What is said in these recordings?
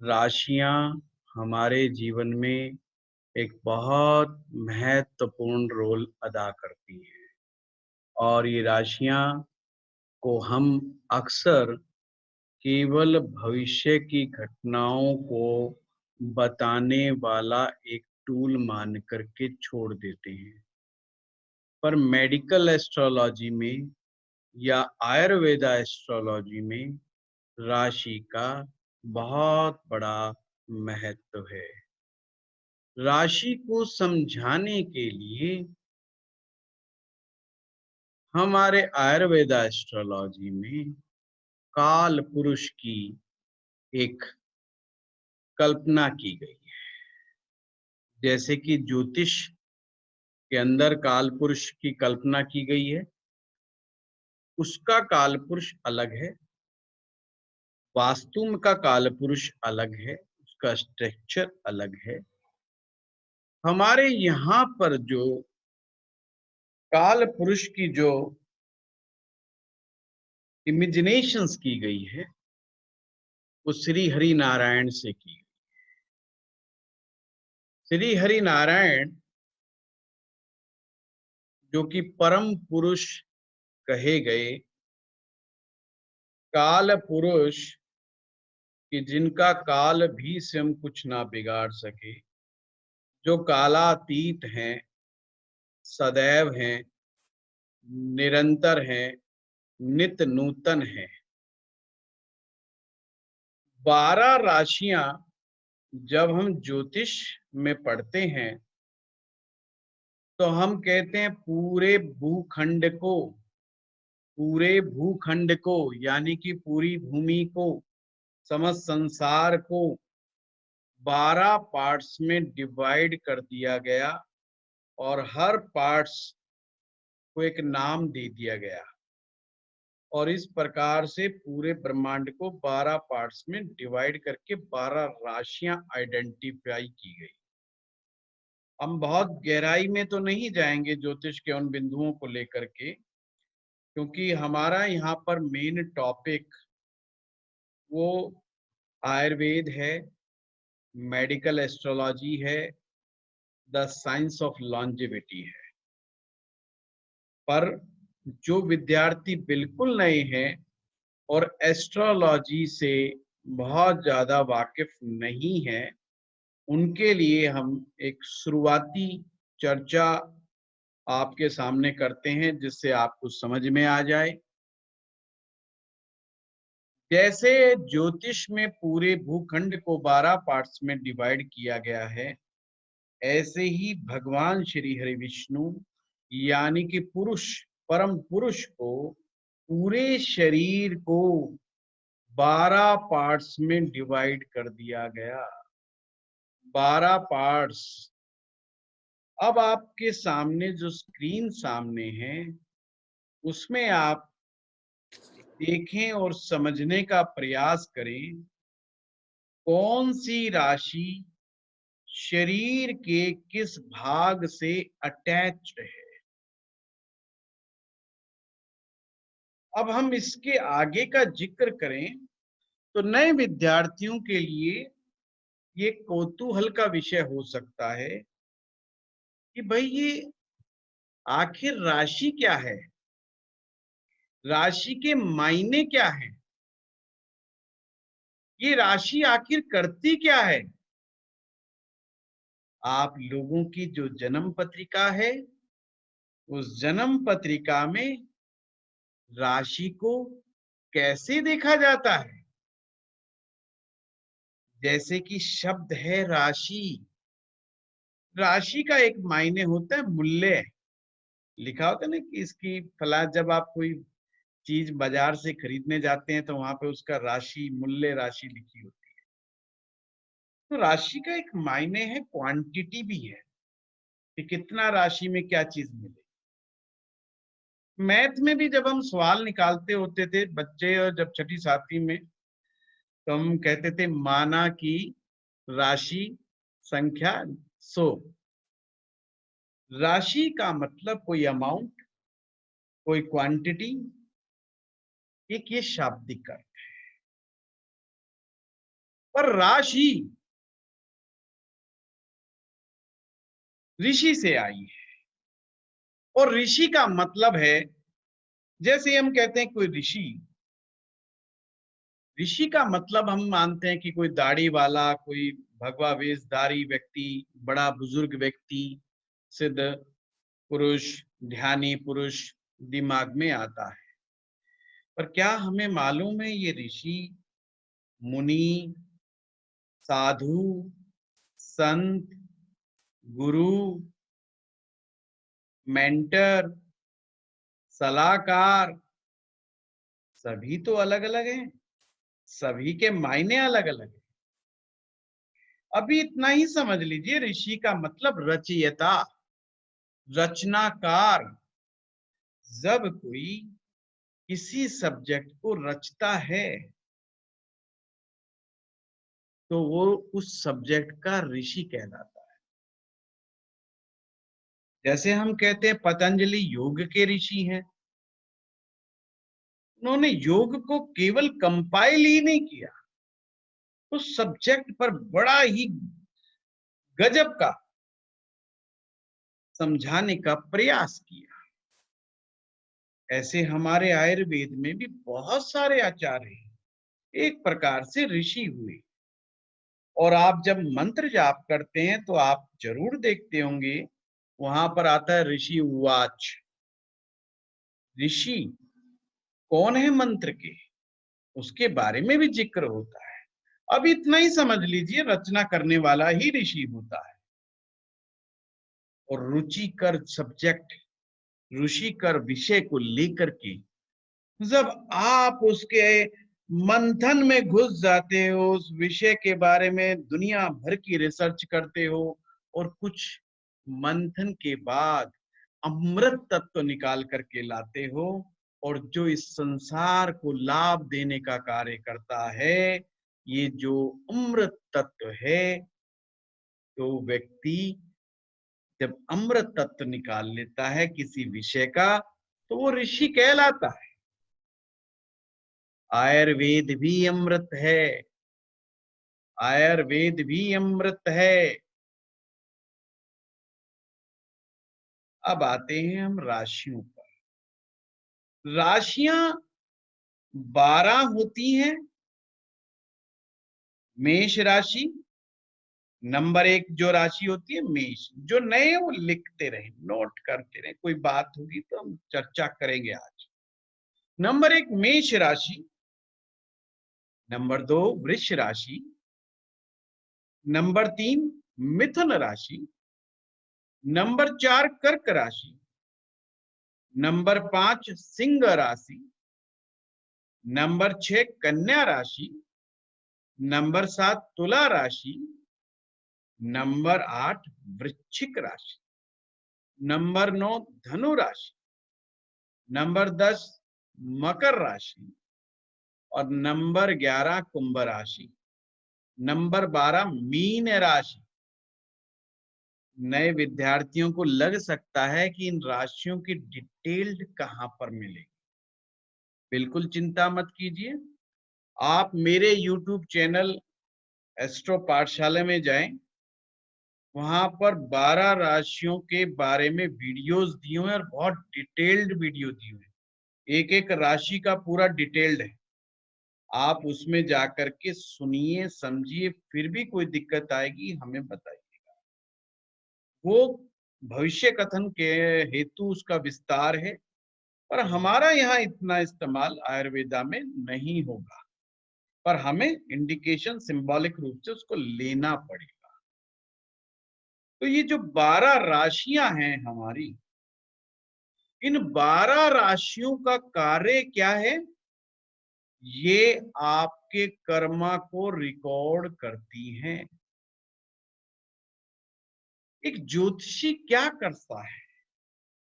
राशियाँ हमारे जीवन में एक बहुत महत्वपूर्ण रोल अदा करती हैं और ये राशियाँ को हम अक्सर केवल भविष्य की घटनाओं को बताने वाला एक टूल मान कर के छोड़ देते हैं। पर मेडिकल एस्ट्रोलॉजी में या आयुर्वेदा एस्ट्रोलॉजी में राशि का बहुत बड़ा महत्व है। राशि को समझाने के लिए हमारे आयुर्वेदा एस्ट्रोलॉजी में काल पुरुष की एक कल्पना की गई है। जैसे कि ज्योतिष के अंदर काल पुरुष की कल्पना की गई है, उसका काल पुरुष अलग है, वास्तु का काल पुरुष अलग है, उसका स्ट्रक्चर अलग है। हमारे यहाँ पर जो काल पुरुष की जो इमेजिनेशंस की गई है, वो श्री हरि नारायण से की गई। श्री हरि नारायण जो कि परम पुरुष कहे गए, काल पुरुष कि जिनका काल भी स्वयं कुछ ना बिगाड़ सके, जो कालातीत हैं, सदैव हैं, निरंतर हैं, नित्य नूतन हैं। 12 राशियां जब हम ज्योतिष में पढ़ते हैं, तो हम कहते हैं पूरे भूखंड को यानी कि पूरी भूमि को, समस्त संसार को 12 पार्ट्स में डिवाइड कर दिया गया और हर पार्ट्स को एक नाम दे दिया गया और इस प्रकार से पूरे ब्रह्मांड को 12 पार्ट्स में डिवाइड करके 12 राशियां आइडेंटिफाई की गई। हम बहुत गहराई में तो नहीं जाएंगे ज्योतिष के उन बिंदुओं को लेकर के, क्योंकि हमारा यहाँ पर मेन टॉपिक वो आयुर्वेद है, मेडिकल एस्ट्रोलॉजी है, द साइंस ऑफ लॉन्जेविटी है। पर जो विद्यार्थी बिल्कुल नए हैं और एस्ट्रोलॉजी से बहुत ज्यादा वाकिफ नहीं है, उनके लिए हम एक शुरुआती चर्चा आपके सामने करते हैं जिससे आपको समझ में आ जाए। जैसे ज्योतिष में पूरे भूखंड को 12 पार्ट्स में डिवाइड किया गया है, ऐसे ही भगवान श्री हरि विष्णु यानी कि पुरुष, परम पुरुष को पूरे शरीर को 12 पार्ट्स में डिवाइड कर दिया गया। 12 पार्ट्स। अब आपके सामने जो स्क्रीन सामने है, उसमें आप देखें और समझने का प्रयास करें कौन सी राशि शरीर के किस भाग से अटैच्ड है। अब हम इसके आगे का जिक्र करें तो नए विद्यार्थियों के लिए ये कौतूहल का विषय हो सकता है कि भाई ये आखिर राशि क्या है, राशि के मायने क्या है, ये राशि आखिर करती क्या है। आप लोगों की जो जन्म पत्रिका है, उस जन्म पत्रिका में राशि को कैसे देखा जाता है। जैसे कि शब्द है राशि, राशि का एक मायने होता है मूल्य। लिखा होता है ना कि इसकी फला, जब आप कोई चीज बाजार से खरीदने जाते हैं तो वहां पे उसका राशि, मूल्य राशि लिखी होती है। तो राशि का एक मायने है, क्वांटिटी भी है कि कितना राशि में क्या चीज मिले। मैथ में भी जब हम सवाल निकालते होते थे बच्चे, और जब छठी सातवीं में, तो हम कहते थे माना की राशि संख्या 100। राशि का मतलब कोई अमाउंट, कोई क्वांटिटी, एक ये शाब्दिक अर्थ। पर राशि ऋषि से आई है। और ऋषि का मतलब है, जैसे हम कहते हैं कोई ऋषि, ऋषि का मतलब हम मानते हैं कि कोई दाढ़ी वाला, कोई भगवा वेशधारी व्यक्ति, बड़ा बुजुर्ग व्यक्ति, सिद्ध पुरुष, ध्यानी पुरुष दिमाग में आता है। पर क्या हमें मालूम है ये ऋषि, मुनि, साधु, संत, गुरु, मेंटर, सलाहकार, सभी तो अलग अलग हैं, सभी के मायने अलग अलग हैं। अभी इतना ही समझ लीजिए, ऋषि का मतलब रचयिता, रचनाकार। जब कोई किसी सब्जेक्ट को रचता है तो वो उस सब्जेक्ट का ऋषि कहलाता है। जैसे हम कहते हैं पतंजलि योग के ऋषि हैं, उन्होंने योग को केवल कंपाइल ही नहीं किया, उस सब्जेक्ट पर बड़ा ही गजब का समझाने का प्रयास किया। ऐसे हमारे आयुर्वेद में भी बहुत सारे आचार्य हैं, एक प्रकार से ऋषि हुए। और आप जब मंत्र जाप करते हैं तो आप जरूर देखते होंगे, वहां पर आता है ऋषि उवाच। ऋषि कौन है मंत्र के, उसके बारे में भी जिक्र होता है। अब इतना ही समझ लीजिए, रचना करने वाला ही ऋषि होता है। और रुचिकर सब्जेक्ट, रुचिकर विषय को लेकर के जब आप उसके मंथन में घुस जाते हो, उस विषय के बारे में दुनिया भर की रिसर्च करते हो, और कुछ मंथन के बाद अमृत तत्व निकाल करके लाते हो, और जो इस संसार को लाभ देने का कार्य करता है, ये जो अमृत तत्व है, तो व्यक्ति जब अमृत तत्व निकाल लेता है किसी विषय का, तो वो ऋषि कहलाता है। आयुर्वेद भी अमृत है, आयुर्वेद भी अमृत है। अब आते हैं हम राशियों पर। राशियां 12 होती हैं। मेष राशि नंबर 1 जो राशि होती है मेष। जो नए हैं वो लिखते रहे, नोट करते रहे, कोई बात होगी तो हम चर्चा करेंगे आज। नंबर 1 मेष राशि, नंबर 2 वृष राशि, नंबर 3 मिथुन राशि, नंबर 4 कर्क राशि, नंबर 5 सिंह राशि, नंबर 6 कन्या राशि, नंबर 7 तुला राशि, नंबर 8 वृश्चिक राशि, नंबर 9 धनु राशि, नंबर 10 मकर राशि, और नंबर 11 कुंभ राशि, नंबर 12 मीन राशि। नए विद्यार्थियों को लग सकता है कि इन राशियों की डिटेल्ड कहां पर मिलेगी। बिल्कुल चिंता मत कीजिए, आप मेरे YouTube चैनल एस्ट्रो पाठशाला में जाएं, वहां पर 12 राशियों के बारे में वीडियोस दिए हुए हैं, और बहुत डिटेल्ड वीडियो दिए हुए हैं। एक एक राशि का पूरा डिटेल्ड है। आप उसमें जाकर के सुनिए, समझिए, फिर भी कोई दिक्कत आएगी हमें बताइएगा। वो भविष्य कथन के हेतु उसका विस्तार है, पर हमारा यहाँ इतना इस्तेमाल आयुर्वेदा में नहीं होगा, पर हमें इंडिकेशन सिंबॉलिक रूप से उसको लेना पड़ेगा। तो ये जो 12 राशियां हैं हमारी, इन 12 राशियों का कार्य क्या है? ये आपके कर्मा को रिकॉर्ड करती हैं। एक ज्योतिषी क्या करता है,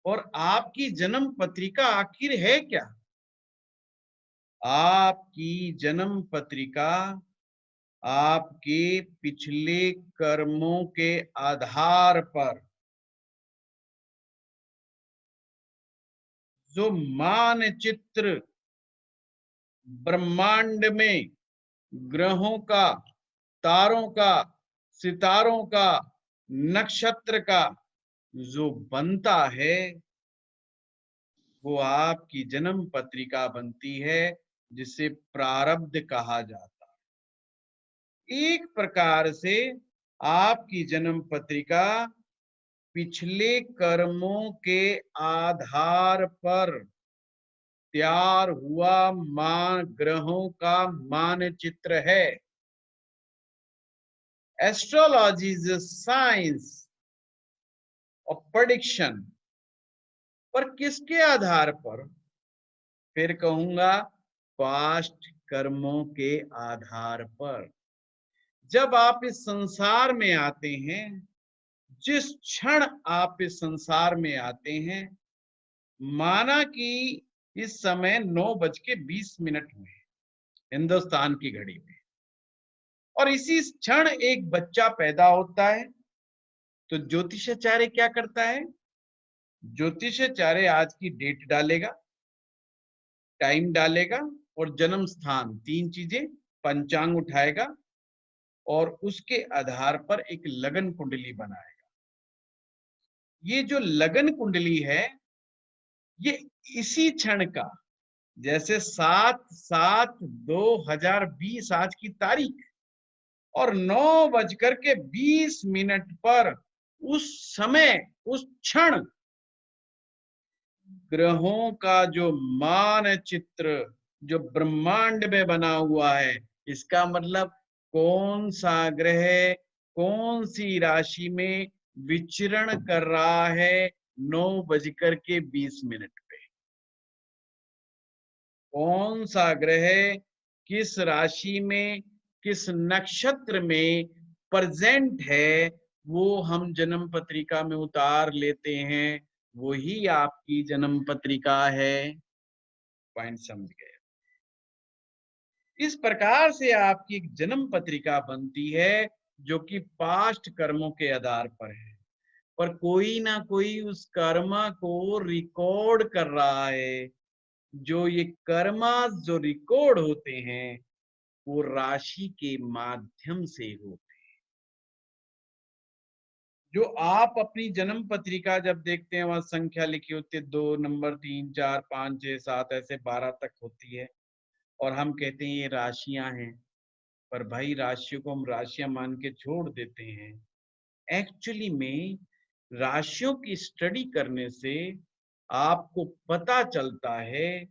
और आपकी जन्म पत्रिका आखिर है क्या? आपकी जन्म पत्रिका आपके पिछले कर्मों के आधार पर जो मानचित्र ब्रह्मांड में ग्रहों का तारों का, सितारों का, नक्षत्र का जो बनता है वो आपकी जन्म पत्रिका बनती है, जिसे प्रारब्ध कहा जाता है। एक प्रकार से आपकी जन्म पत्रिका पिछले कर्मों के आधार पर तैयार हुआ मान ग्रहों का मानचित्र है। Astrology is a science of prediction। पर किसके आधार पर? फिर कहूंगा पास्ट कर्मों के आधार पर। जब आप इस संसार में आते हैं, जिस क्षण आप इस संसार में आते हैं, माना कि इस समय 9:20 हुए हिंदुस्तान की घड़ी में, और इसी क्षण एक बच्चा पैदा होता है, तो ज्योतिषाचार्य क्या करता है? ज्योतिषाचार्य आज की डेट डालेगा, टाइम डालेगा और जन्म स्थान, 3 चीजें, पंचांग उठाएगा और उसके आधार पर एक लगन कुंडली बनाएगा। ये जो लगन कुंडली है, ये इसी क्षण का, जैसे 7/7/2020 आज की तारीख और 9:20 पर उस समय, उस क्षण ग्रहों का जो मानचित्र जो ब्रह्मांड में बना हुआ है, इसका मतलब कौन सा ग्रह कौन सी राशि में विचरण कर रहा है 9:20 पे, कौन सा ग्रह किस राशि में किस नक्षत्र में प्रेजेंट है, वो हम जन्म पत्रिका में उतार लेते हैं, वही आपकी जन्म पत्रिका है। पॉइंट समझ गए? इस प्रकार से आपकी एक जन्म पत्रिका बनती है, जो कि पास्ट कर्मों के आधार पर है, पर कोई ना कोई उस कर्म को रिकॉर्ड कर रहा है। जो ये कर्मा जो रिकॉर्ड होते हैं, वो राशि के माध्यम से होते हैं। जो आप अपनी जन्म पत्रिका जब देखते हैं, वहां संख्या लिखी होती है 2 नंबर, 3 4 5 6 7 ऐसे 12 तक होती है, और हम कहते हैं ये राशियां हैं। पर भाई राशियों को हम राशियां मान के छोड़ देते हैं। एक्चुअली में राशियों की स्टडी करने से आपको पता चलता है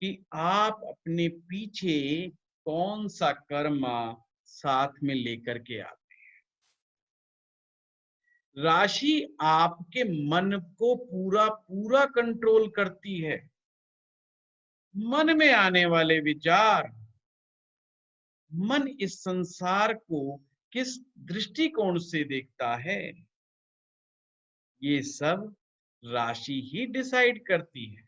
कि आप अपने पीछे कौन सा कर्मा साथ में लेकर के आते। राशि आपके मन को पूरा पूरा कंट्रोल करती है। मन में आने वाले विचार, मन इस संसार को किस दृष्टिकोण से देखता है, ये सब राशि ही डिसाइड करती है।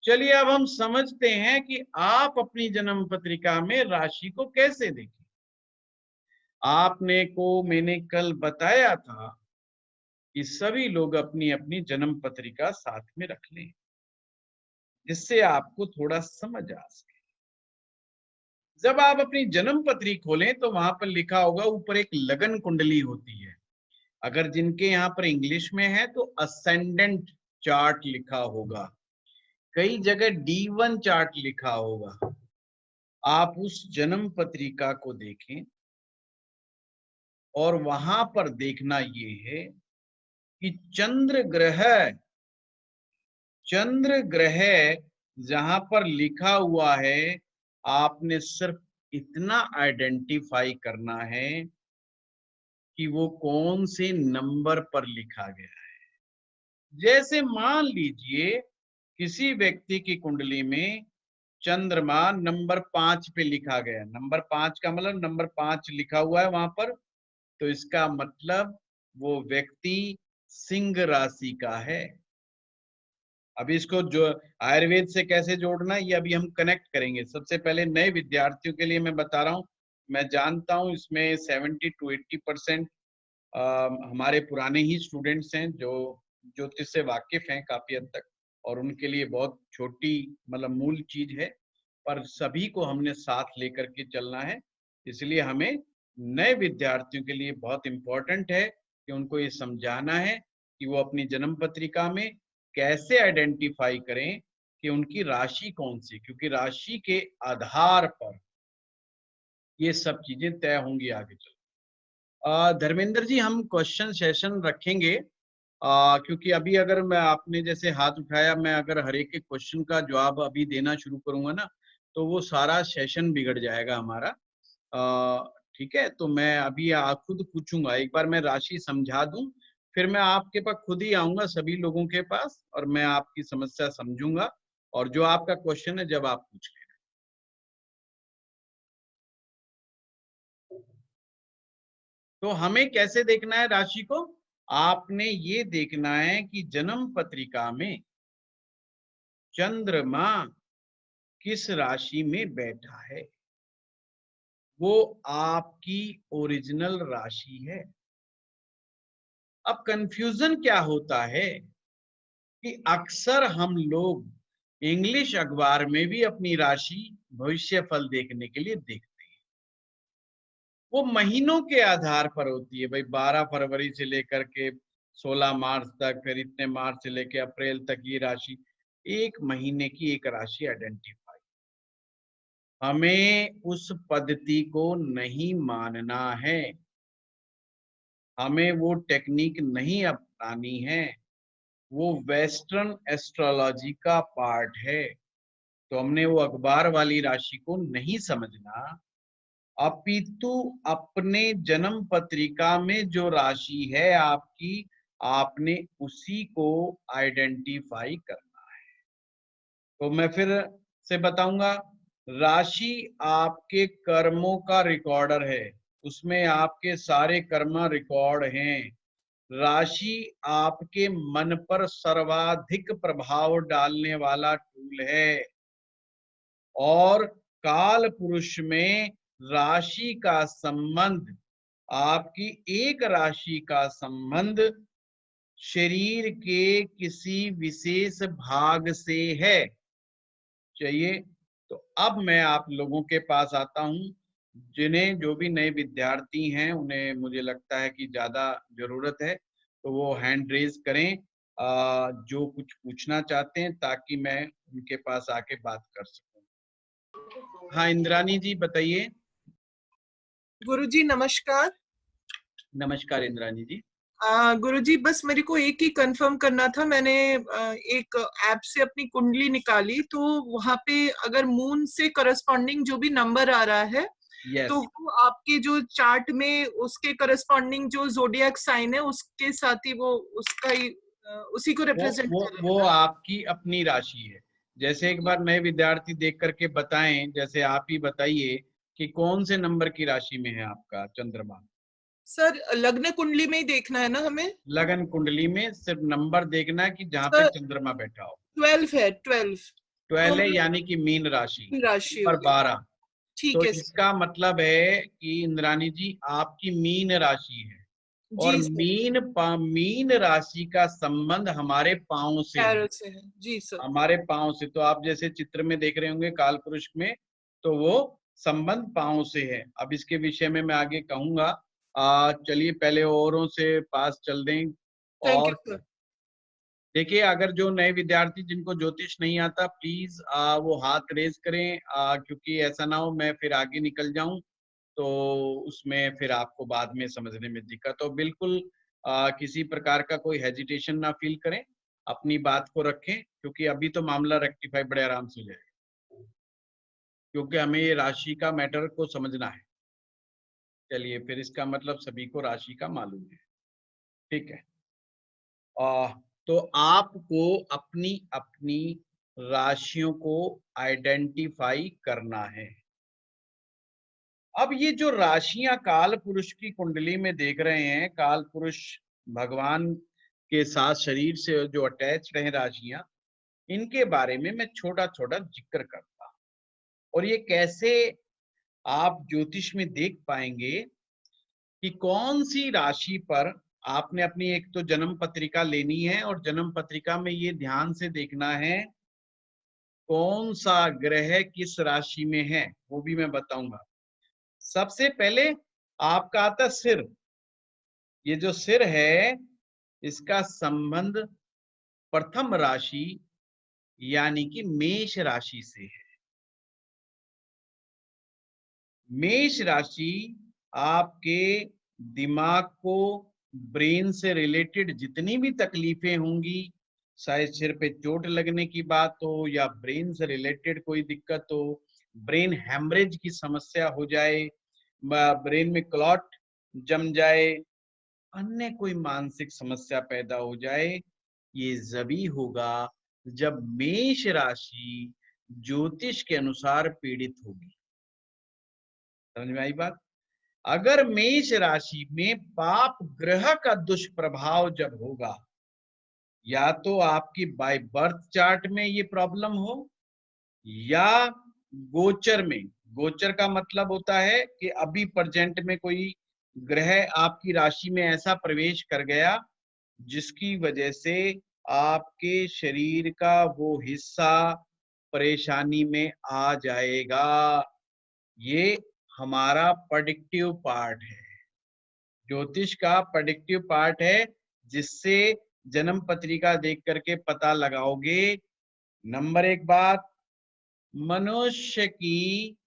चलिए अब हम समझते हैं कि आप अपनी जन्म पत्रिका में राशि को कैसे देखें। आपने को मैंने कल बताया था कि सभी लोग अपनी अपनी जन्म पत्रिका साथ में रख लें, जिससे आपको थोड़ा समझ आ सके। जब आप अपनी जन्म पत्री खोलें तो वहां पर लिखा होगा, ऊपर एक लगन कुंडली होती है। अगर जिनके यहाँ पर इंग्लिश में है तो असेंडेंट चार्ट लिखा होगा, कई जगह D1 चार्ट लिखा होगा। आप उस जन्म पत्रिका को देखें और वहां पर देखना ये है कि चंद्र ग्रह जहां पर लिखा हुआ है, आपने सिर्फ इतना आइडेंटिफाई करना है कि वो कौन से नंबर पर लिखा गया है। जैसे मान लीजिए किसी व्यक्ति की कुंडली में चंद्रमा नंबर 5 पे लिखा गया, नंबर 5 का मतलब नंबर 5 लिखा हुआ है वहां पर, तो इसका मतलब वो व्यक्ति सिंह राशि का है। अभी इसको जो आयुर्वेद से कैसे जोड़ना है, ये अभी हम कनेक्ट करेंगे। सबसे पहले नए विद्यार्थियों के लिए मैं बता रहा हूँ, मैं जानता हूँ इसमें 70 to 80% हमारे पुराने ही स्टूडेंट्स हैं जो ज्योतिष से वाकिफ हैं काफी हद तक, और उनके लिए बहुत छोटी मतलब मूल चीज है, पर सभी को हमने साथ लेकर के चलना है। इसलिए हमें नए विद्यार्थियों के लिए बहुत इम्पोर्टेंट है कि उनको ये समझाना है कि वो अपनी जन्म पत्रिका में कैसे आइडेंटिफाई करें कि उनकी राशि कौन सी, क्योंकि राशि के आधार पर ये सब चीजें तय होंगी आगे चल। धर्मेंद्र जी, हम क्वेश्चन सेशन रखेंगे, क्योंकि अभी अगर मैं, आपने जैसे हाथ उठाया, मैं अगर हर एक क्वेश्चन का जवाब अभी देना शुरू करूंगा ना, तो वो सारा सेशन बिगड़ जाएगा हमारा। ठीक है, तो मैं अभी खुद पूछूंगा, एक बार मैं राशि समझा दूं, फिर मैं आपके पास खुद ही आऊंगा सभी लोगों के पास, और मैं आपकी समस्या समझूंगा, और जो आपका क्वेश्चन है जब आप पूछ लें। तो हमें कैसे देखना है राशि को? आपने ये देखना है कि जन्म पत्रिका में चंद्रमा किस राशि में बैठा है, वो आपकी ओरिजिनल राशि है। अब कंफ्यूजन क्या होता है कि अक्सर हम लोग इंग्लिश अखबार में भी अपनी राशि भविष्य फल देखने के लिए देखते हैं। वो महीनों के आधार पर होती है भाई, 12 फरवरी से लेकर के 16 मार्च तक, फिर इतने मार्च से लेकर अप्रैल तक ये राशि, एक महीने की एक राशि आइडेंटिफाई। हमें उस पद्धति को नहीं मानना है, हमें वो टेक्निक नहीं अपनानी है, वो वेस्टर्न एस्ट्रोलॉजी का पार्ट है। तो हमने वो अखबार वाली राशि को नहीं समझना, अपितु अपने जन्म पत्रिका में जो राशि है आपकी, आपने उसी को आइडेंटिफाई करना है। तो मैं फिर से बताऊंगा, राशि आपके कर्मों का रिकॉर्डर है, उसमें आपके सारे कर्म रिकॉर्ड हैं। राशि आपके मन पर सर्वाधिक प्रभाव डालने वाला टूल है, और काल पुरुष में राशि का संबंध, आपकी एक राशि का संबंध शरीर के किसी विशेष भाग से है। चाहिए तो अब मैं आप लोगों के पास आता हूं, जिन्हें, जो भी नए विद्यार्थी हैं, उन्हें मुझे लगता है कि ज्यादा जरूरत है, तो वो हैंड रेज करें, जो कुछ पूछना चाहते हैं, ताकि मैं उनके पास आके बात कर सकूं। हाँ, इंद्रानी जी बताइए। गुरुजी नमस्कार। नमस्कार इंद्रानी जी। गुरुजी बस मेरे को एक ही कंफर्म करना था। मैंने एक ऐप से अपनी कुंडली निकाली, तो वहां पे अगर मून से करस्पॉन्डिंग जो भी नंबर आ रहा है, तो यस, वो आपके जो चार्ट में उसके करस्पॉन्डिंग जो जोडियक साइन है उसके साथ ही वो उसका ही उसी को वो रिप्रेजेंट वो वो करेगा। आपकी अपनी राशि है। जैसे एक बार नए विद्यार्थी देख करके बताएं, जैसे आप ही बताइए कि कौन से नंबर की राशि में है आपका चंद्रमा। सर लग्न कुंडली में ही देखना है ना हमें? लगन कुंडली में सिर्फ नंबर देखना है कि जहां पे सर चंद्रमा बैठा हो। 12 है, 12। तो 12 है, यानी कि मीन राशि, राशि नंबर होगी। 12। ठीक तो है सर। इसका मतलब है कि इंद्रानी जी आपकी मीन राशि है, और जी सर। मीन राशि का संबंध हमारे पांव से है। पैरल से है जी सर। हमारे पांव से, तो आप जैसे चित्र में देख रहे होंगे काल पुरुष में, तो वो संबंध पांव से है। अब इसके विषय में मैं आगे कहूंगा। चलिए पहले औरों से पास चल दें। थैंक यू और सर। देखिए, अगर जो नए विद्यार्थी जिनको ज्योतिष नहीं आता, प्लीज वो हाथ रेज करें, क्योंकि ऐसा ना हो मैं फिर आगे निकल जाऊं, तो उसमें फिर आपको बाद में समझने में दिक्कत हो। बिल्कुल किसी प्रकार का कोई हेजिटेशन ना फील करें, अपनी बात को रखें, क्योंकि अभी तो मामला रेक्टिफाई बड़े आराम से हो जाएगा, क्योंकि हमें ये राशि का मैटर को समझना है। चलिए, फिर इसका मतलब सभी को राशि का मालूम है, ठीक है। आ, तो आपको अपनी अपनी राशियों को आइडेंटिफाई करना है। अब ये जो राशियां काल पुरुष की कुंडली में देख रहे हैं, काल पुरुष भगवान के साथ शरीर से जो अटैच रहे राशियां, इनके बारे में मैं छोटा छोटा जिक्र करता हूं। और ये कैसे आप ज्योतिष में देख पाएंगे कि कौन सी राशि पर आपने अपनी, एक तो जन्म पत्रिका लेनी है, और जन्म पत्रिका में ये ध्यान से देखना है कौन सा ग्रह किस राशि में है, वो भी मैं बताऊंगा। सबसे पहले आपका आता सिर। ये जो सिर है इसका संबंध प्रथम राशि यानी कि मेष राशि से है। मेष राशि आपके दिमाग को, ब्रेन से रिलेटेड जितनी भी तकलीफें होंगी, शायद सिर पे चोट लगने की बात हो या ब्रेन से रिलेटेड कोई दिक्कत हो, ब्रेन हेमरेज की समस्या हो जाए, ब्रेन में क्लॉट जम जाए, अन्य कोई मानसिक समस्या पैदा हो जाए, ये जभी होगा जब मेष राशि ज्योतिष के अनुसार पीड़ित होगी। समझ में आई बात? अगर मेष राशि में पाप ग्रह का दुष्प्रभाव जब होगा, या तो आपकी बाय बर्थ चार्ट में ये प्रॉब्लम हो या गोचर में। गोचर का मतलब होता है कि अभी प्रेजेंट में कोई ग्रह आपकी राशि में ऐसा प्रवेश कर गया जिसकी वजह से आपके शरीर का वो हिस्सा परेशानी में आ जाएगा। ये हमारा प्रेडिक्टिव पार्ट है, ज्योतिष का प्रेडिक्टिव पार्ट है, जिससे जन्म पत्रिका देख करके पता लगाओगे। नंबर एक बात, मनुष्य की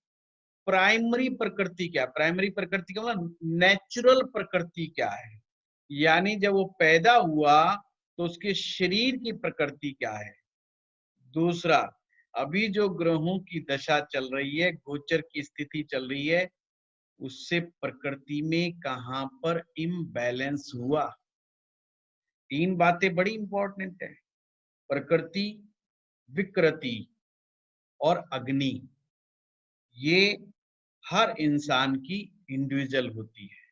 प्राइमरी प्रकृति क्या, प्राइमरी प्रकृति का मतलब नेचुरल प्रकृति क्या है, यानी जब वो पैदा हुआ तो उसके शरीर की प्रकृति क्या है। दूसरा, अभी जो ग्रहों की दशा चल रही है, गोचर की स्थिति चल रही है, उससे प्रकृति में कहां पर इम्बैलेंस हुआ। तीन बातें बड़ी इंपॉर्टेंट है, प्रकृति, विकृति और अग्नि। ये हर इंसान की इंडिविजुअल होती है।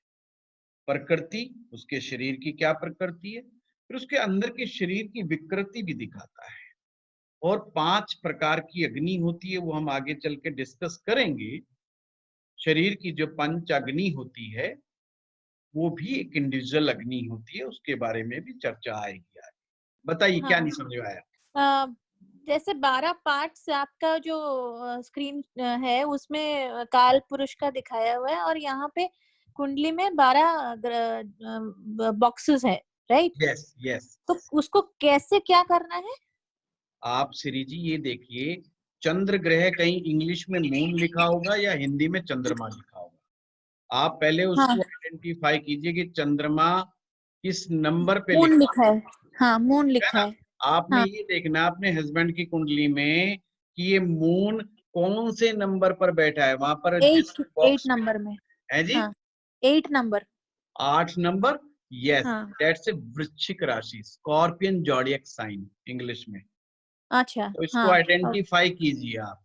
प्रकृति उसके शरीर की क्या प्रकृति है, फिर उसके अंदर के शरीर की विकृति भी दिखाता है, और 5 प्रकार की अग्नि होती है, वो हम आगे चल के डिस्कस करेंगे। शरीर की जो पंच अग्नि होती है वो भी एक इंडिविजुअल अग्नि होती है, उसके बारे में भी चर्चा आएगी आगे। बताइए क्या नहीं समझ में आया? जैसे 12 पार्ट्स आपका जो स्क्रीन है उसमें काल पुरुष का दिखाया हुआ है, और यहाँ पे कुंडली में 12 बॉक्सेस है, राइट? Yes yes. तो उसको कैसे क्या करना है? आप श्री जी ये देखिए, चंद्र ग्रह कहीं इंग्लिश में मून लिखा होगा या हिंदी में चंद्रमा लिखा होगा। आप पहले उसको आइडेंटिफाई कीजिए कि चंद्रमा किस नंबर पे मून लिखा है। हाँ, मून लिखा है। आपने हाँ। ये देखना अपने हस्बैंड की कुंडली में कि ये मून कौन से नंबर पर बैठा है, वहां पर 8 नंबर में है जी। हाँ, 8 नंबर। 8 नंबर, यस, हाँ। दैट्स ए वृश्चिक राशि, स्कॉर्पियन जॉडियक साइन इंग्लिश में। अच्छा। तो इसको हाँ, आइडेंटिफाई कीजिए आप।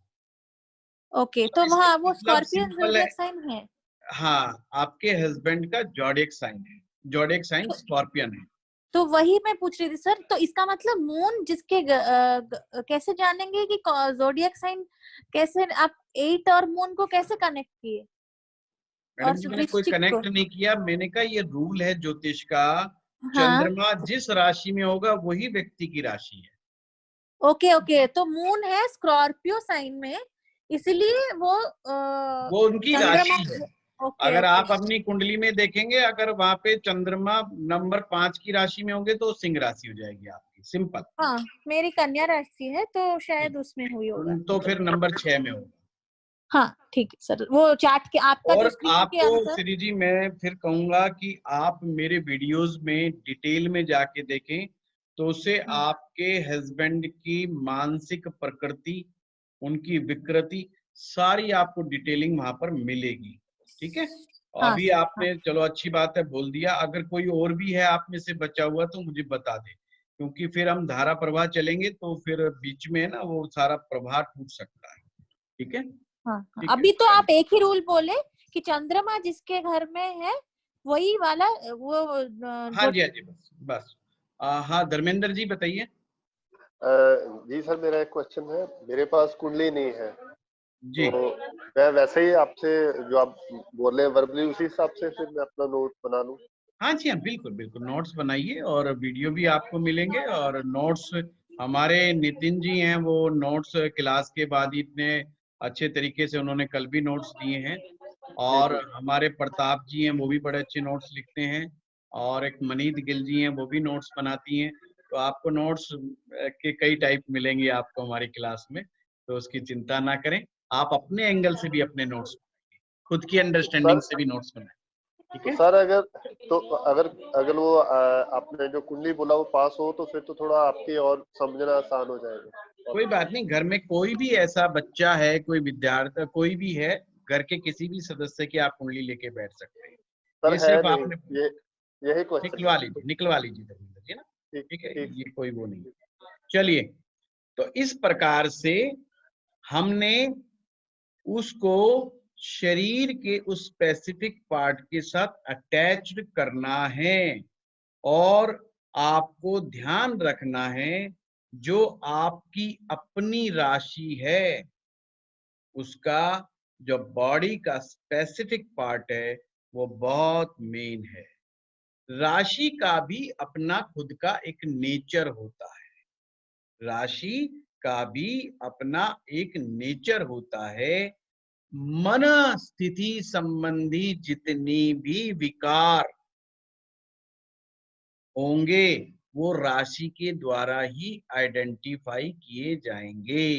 ओके, तो वहाँ वो मतलब स्कॉर्पियन सिंपल है, ज़ोडिएक साइन है। हाँ, आपके हस्बैंड का जॉडियक साइन है, जॉडियक साइन स्कॉर्पियन है। तो वही मैं पूछ रही थी सर, तो इसका मतलब मून जिसके कैसे जानेंगे कि ज़ोडिएक साइन कैसे, आप 8 और मून को कैसे कनेक्ट किए? मैडम और जी मैंने कोई कनेक्ट नहीं किया, मैंने कहा ये रूल है ज्योतिष का, हाँ। चंद्रमा जिस राशि में होगा वही व्यक्ति की राशि है। ओके ओके, तो मून है स्कॉर्पियो साइन में, इसलिए वो उनकी राशि है। अगर आप अपनी कुंडली में देखेंगे, अगर वहां पे चंद्रमा नंबर 5 की राशि में होंगे तो सिंह राशि हो जाएगी आपकी, सिंपल। हाँ, मेरी कन्या राशि है तो शायद उसमें हुई होगा, तो फिर नंबर 6 में होगा। हाँ ठीक है सर, वो चार्ट के आपका और जो स्क्रीन के आपको अनुसार। श्री जी मैं फिर कहूंगा कि आप मेरे वीडियोस में डिटेल में जाके देखें, तो उससे आपके हस्बैंड की मानसिक प्रकृति, उनकी विकृति सारी आपको डिटेलिंग वहां पर मिलेगी। ठीक है, हाँ अभी सर, आपने चलो अच्छी बात है बोल दिया, अगर कोई और भी है आप में से बचा हुआ तो मुझे बता दे, क्योंकि फिर हम धारा प्रवाह चलेंगे तो फिर बीच में ना वो सारा प्रवाह टूट सकता है। ठीक है, हाँ, ठीक अभी तो है। आप एक ही रूल बोले कि चंद्रमा जिसके घर में है वही वाला वो हाँ जी, हाँ जी, बस बस। हाँ धर्मेंद्र जी बताइए। जी सर, मेरा एक क्वेश्चन है। मेरे पास कुंडली नहीं है जी, तो मैं वैसे ही आपसे जो आप बोल रहे हैं वर्बली, उसी हिसाब से फिर मैं अपना नोट बना लूं। हाँ जी, हाँ बिल्कुल बिल्कुल, नोट्स बनाइए और वीडियो भी आपको मिलेंगे। और नोट्स हमारे नितिन जी हैं, वो नोट्स क्लास के बाद ही इतने अच्छे तरीके से उन्होंने कल भी नोट्स दिए हैं, और जी। हमारे प्रताप जी हैं, वो भी बड़े अच्छे नोट्स लिखते हैं, और एक मनीत गिल जी हैं, वो भी नोट्स बनाती हैं। तो आपको नोट्स के कई टाइप मिलेंगे आपको हमारी क्लास में, तो उसकी चिंता ना करें। आप अपने एंगल से भी अपने नोट्स बनाइए, खुद की अंडरस्टैंडिंग से सर भी नोट्स बनाएं, ठीक तो है? सर अगर अगर वो आपने जो कुंडली बोला वो पास हो तो फिर तो थोड़ा आपके और समझना आसान हो जाएगा। कोई बात नहीं, घर में कोई भी ऐसा बच्चा है, कोई विद्यार्थी, कोई भी है, घर के किसी भी सदस्य की आप कुंडली लेके बैठ सकते हैं। सर ये है सिर्फ नहीं, आपने ये यही क्वेश्चन है। निकलवा लीजिए धर्मेंद्र जी ना, ठीक ठीक है? ठीक। ये कोई वो नहीं। चलिए, तो इस प्रकार से हमने उसको शरीर के उस स्पेसिफिक पार्ट के साथ अटैच्ड करना है, और आपको ध्यान रखना है जो आपकी अपनी राशि है, उसका जो बॉडी का स्पेसिफिक पार्ट है वो बहुत मेन है। राशि का भी अपना खुद का एक नेचर होता है, राशि का भी अपना एक नेचर होता है। मन स्थिति संबंधी जितनी भी विकार होंगे वो राशि के द्वारा ही आइडेंटिफाई किए जाएंगे।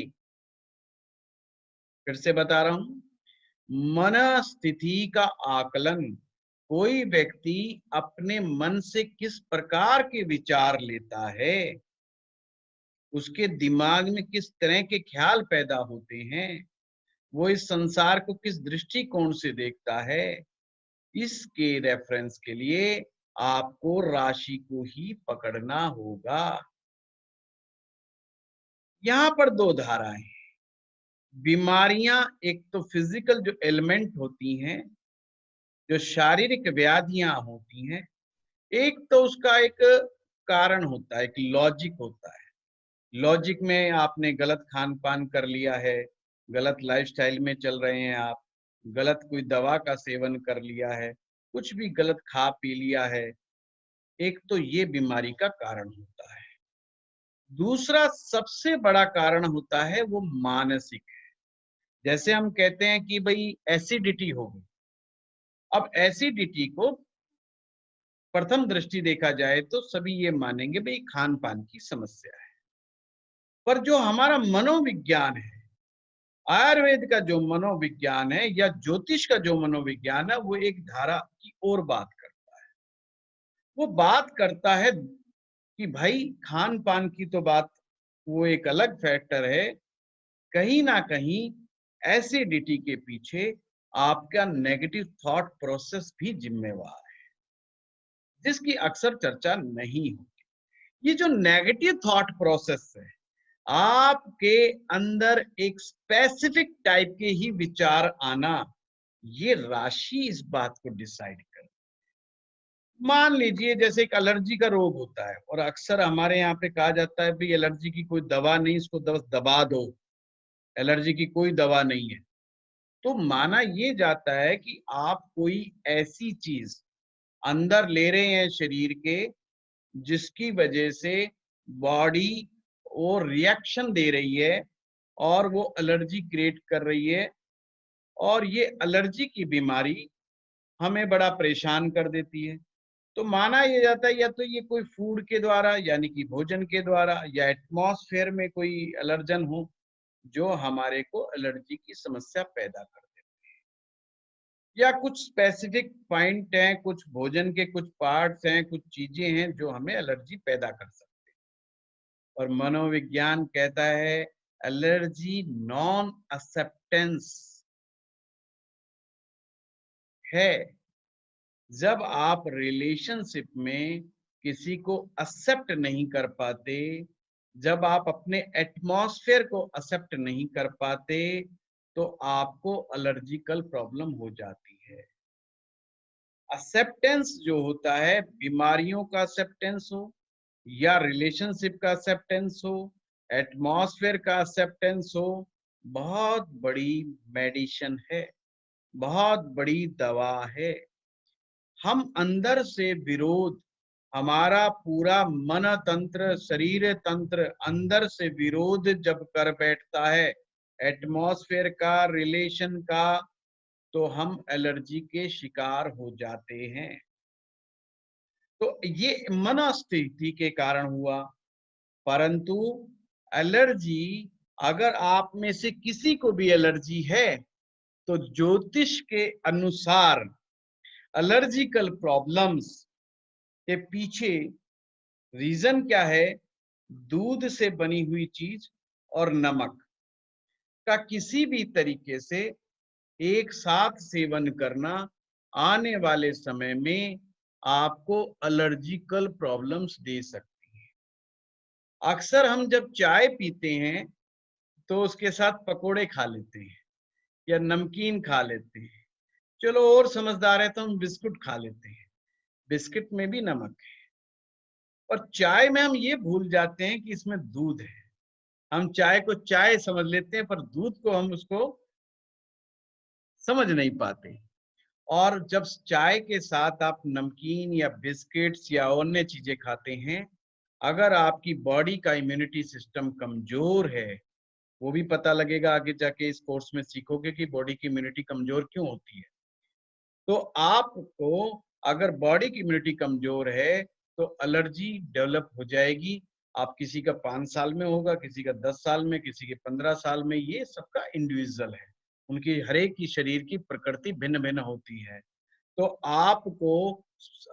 फिर से बता रहा हूं, मन स्थिति का आकलन कोई व्यक्ति अपने मन से किस प्रकार के विचार लेता है, उसके दिमाग में किस तरह के ख्याल पैदा होते हैं, वो इस संसार को किस दृष्टिकोण से देखता है, इसके रेफरेंस के लिए आपको राशि को ही पकड़ना होगा। यहां पर दो धाराएं हैं। बीमारियां एक तो फिजिकल जो एलिमेंट होती हैं, जो शारीरिक व्याधियां होती हैं, एक तो उसका एक कारण होता है, एक लॉजिक होता है। लॉजिक में आपने गलत खान पान कर लिया है, गलत लाइफस्टाइल में चल रहे हैं आप, गलत कोई दवा का सेवन कर लिया है, कुछ भी गलत खा पी लिया है, एक तो ये बीमारी का कारण होता है। दूसरा सबसे बड़ा कारण होता है वो मानसिक है। जैसे हम कहते हैं कि भाई एसिडिटी हो गई, अब एसिडिटी को प्रथम दृष्टि देखा जाए तो सभी ये मानेंगे भाई खान पान की समस्या है, पर जो हमारा मनोविज्ञान है, आयुर्वेद का जो मनोविज्ञान है या ज्योतिष का जो मनोविज्ञान है, वो एक धारा की ओर बात करता है। वो बात करता है कि भाई खान पान की तो बात वो एक अलग फैक्टर है, कहीं ना कहीं एसिडिटी के पीछे आपका नेगेटिव थॉट प्रोसेस भी जिम्मेवार है, जिसकी अक्सर चर्चा नहीं होती। ये जो नेगेटिव थॉट प्रोसेस है, आपके अंदर एक स्पेसिफिक टाइप के ही विचार आना, ये राशि इस बात को डिसाइड कर। मान लीजिए जैसे एक एलर्जी का रोग होता है, और अक्सर हमारे यहाँ पे कहा जाता है भाई एलर्जी की कोई दवा नहीं, इसको बस दबा दो, एलर्जी की कोई दवा नहीं है। तो माना ये जाता है कि आप कोई ऐसी चीज अंदर ले रहे हैं शरीर के, जिसकी वजह से बॉडी वो रिएक्शन दे रही है और वो एलर्जी क्रिएट कर रही है, और ये एलर्जी की बीमारी हमें बड़ा परेशान कर देती है। तो माना ये जाता है या तो ये कोई फूड के द्वारा यानी कि भोजन के द्वारा, या एटमॉस्फेयर में कोई एलर्जन हो जो हमारे को एलर्जी की समस्या पैदा कर दे, या कुछ स्पेसिफिक पॉइंट हैं, कुछ भोजन के कुछ पार्ट्स हैं, कुछ चीजें हैं जो हमें एलर्जी पैदा कर सकते हैं। और मनोविज्ञान कहता है एलर्जी नॉन एक्सेप्टेंस है। जब आप रिलेशनशिप में किसी को एक्सेप्ट नहीं कर पाते, जब आप अपने एटमॉस्फेयर को एक्सेप्ट नहीं कर पाते, तो आपको एलर्जिकल प्रॉब्लम हो जाती है। एक्सेप्टेंस जो होता है, बीमारियों का एक्सेप्टेंस हो या रिलेशनशिप का एक्सेप्टेंस हो, एटमॉस्फेयर का एक्सेप्टेंस हो, बहुत बड़ी मेडिसिन है, बहुत बड़ी दवा है। हम अंदर से विरोध, हमारा पूरा मन तंत्र, शरीर तंत्र अंदर से विरोध जब कर बैठता है एटमॉस्फेयर का, रिलेशन का, तो हम एलर्जी के शिकार हो जाते हैं। तो ये मनोस्थिति के कारण हुआ। परंतु एलर्जी, अगर आप में से किसी को भी एलर्जी है तो ज्योतिष के अनुसार एलर्जिकल प्रॉब्लम्स के पीछे रीजन क्या है? दूध से बनी हुई चीज और नमक का किसी भी तरीके से एक साथ सेवन करना आने वाले समय में आपको एलर्जिकल प्रॉब्लम्स दे सकती है। अक्सर हम जब चाय पीते हैं तो उसके साथ पकोड़े खा लेते हैं या नमकीन खा लेते हैं। चलो और समझदार है तो हम बिस्कुट खा लेते हैं, बिस्किट में भी नमक है। और चाय में हम ये भूल जाते हैं कि इसमें दूध है। हम चाय को चाय समझ लेते हैं पर दूध को हम उसको समझ नहीं पाते। और जब चाय के साथ आप नमकीन या बिस्किट्स या अन्य चीजें खाते हैं, अगर आपकी बॉडी का इम्यूनिटी सिस्टम कमजोर है, वो भी पता लगेगा आगे जाके, इस कोर्स में सीखोगे कि बॉडी की इम्यूनिटी कमजोर क्यों होती है। तो आपको अगर बॉडी की इम्यूनिटी कमजोर है तो एलर्जी डेवलप हो जाएगी। आप किसी का 5 साल में होगा, किसी का 10 साल में, किसी के 15 साल में। ये सबका इंडिविजुअल है, उनकी हर एक की शरीर की प्रकृति भिन्न भिन्न होती है। तो आपको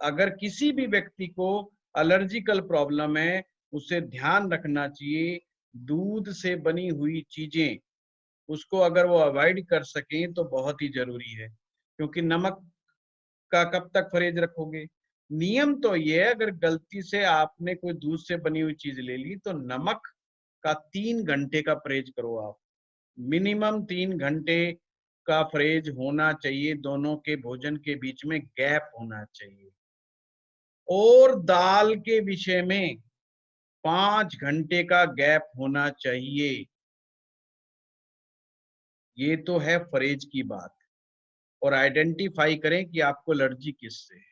अगर किसी भी व्यक्ति को एलर्जिकल प्रॉब्लम है, उसे ध्यान रखना चाहिए दूध से बनी हुई चीजें उसको अगर वो अवॉइड कर सकें तो बहुत ही जरूरी है। क्योंकि नमक का कब तक परहेज रखोगे? नियम तो ये है, अगर गलती से आपने कोई दूध से बनी हुई चीज ले ली तो नमक का 3 घंटे का परहेज करो। आप मिनिमम 3 घंटे का परहेज होना चाहिए, दोनों के भोजन के बीच में गैप होना चाहिए। और दाल के विषय में 5 घंटे का गैप होना चाहिए। ये तो है परहेज की बात। और आइडेंटिफाई करें कि आपको एलर्जी किससे है।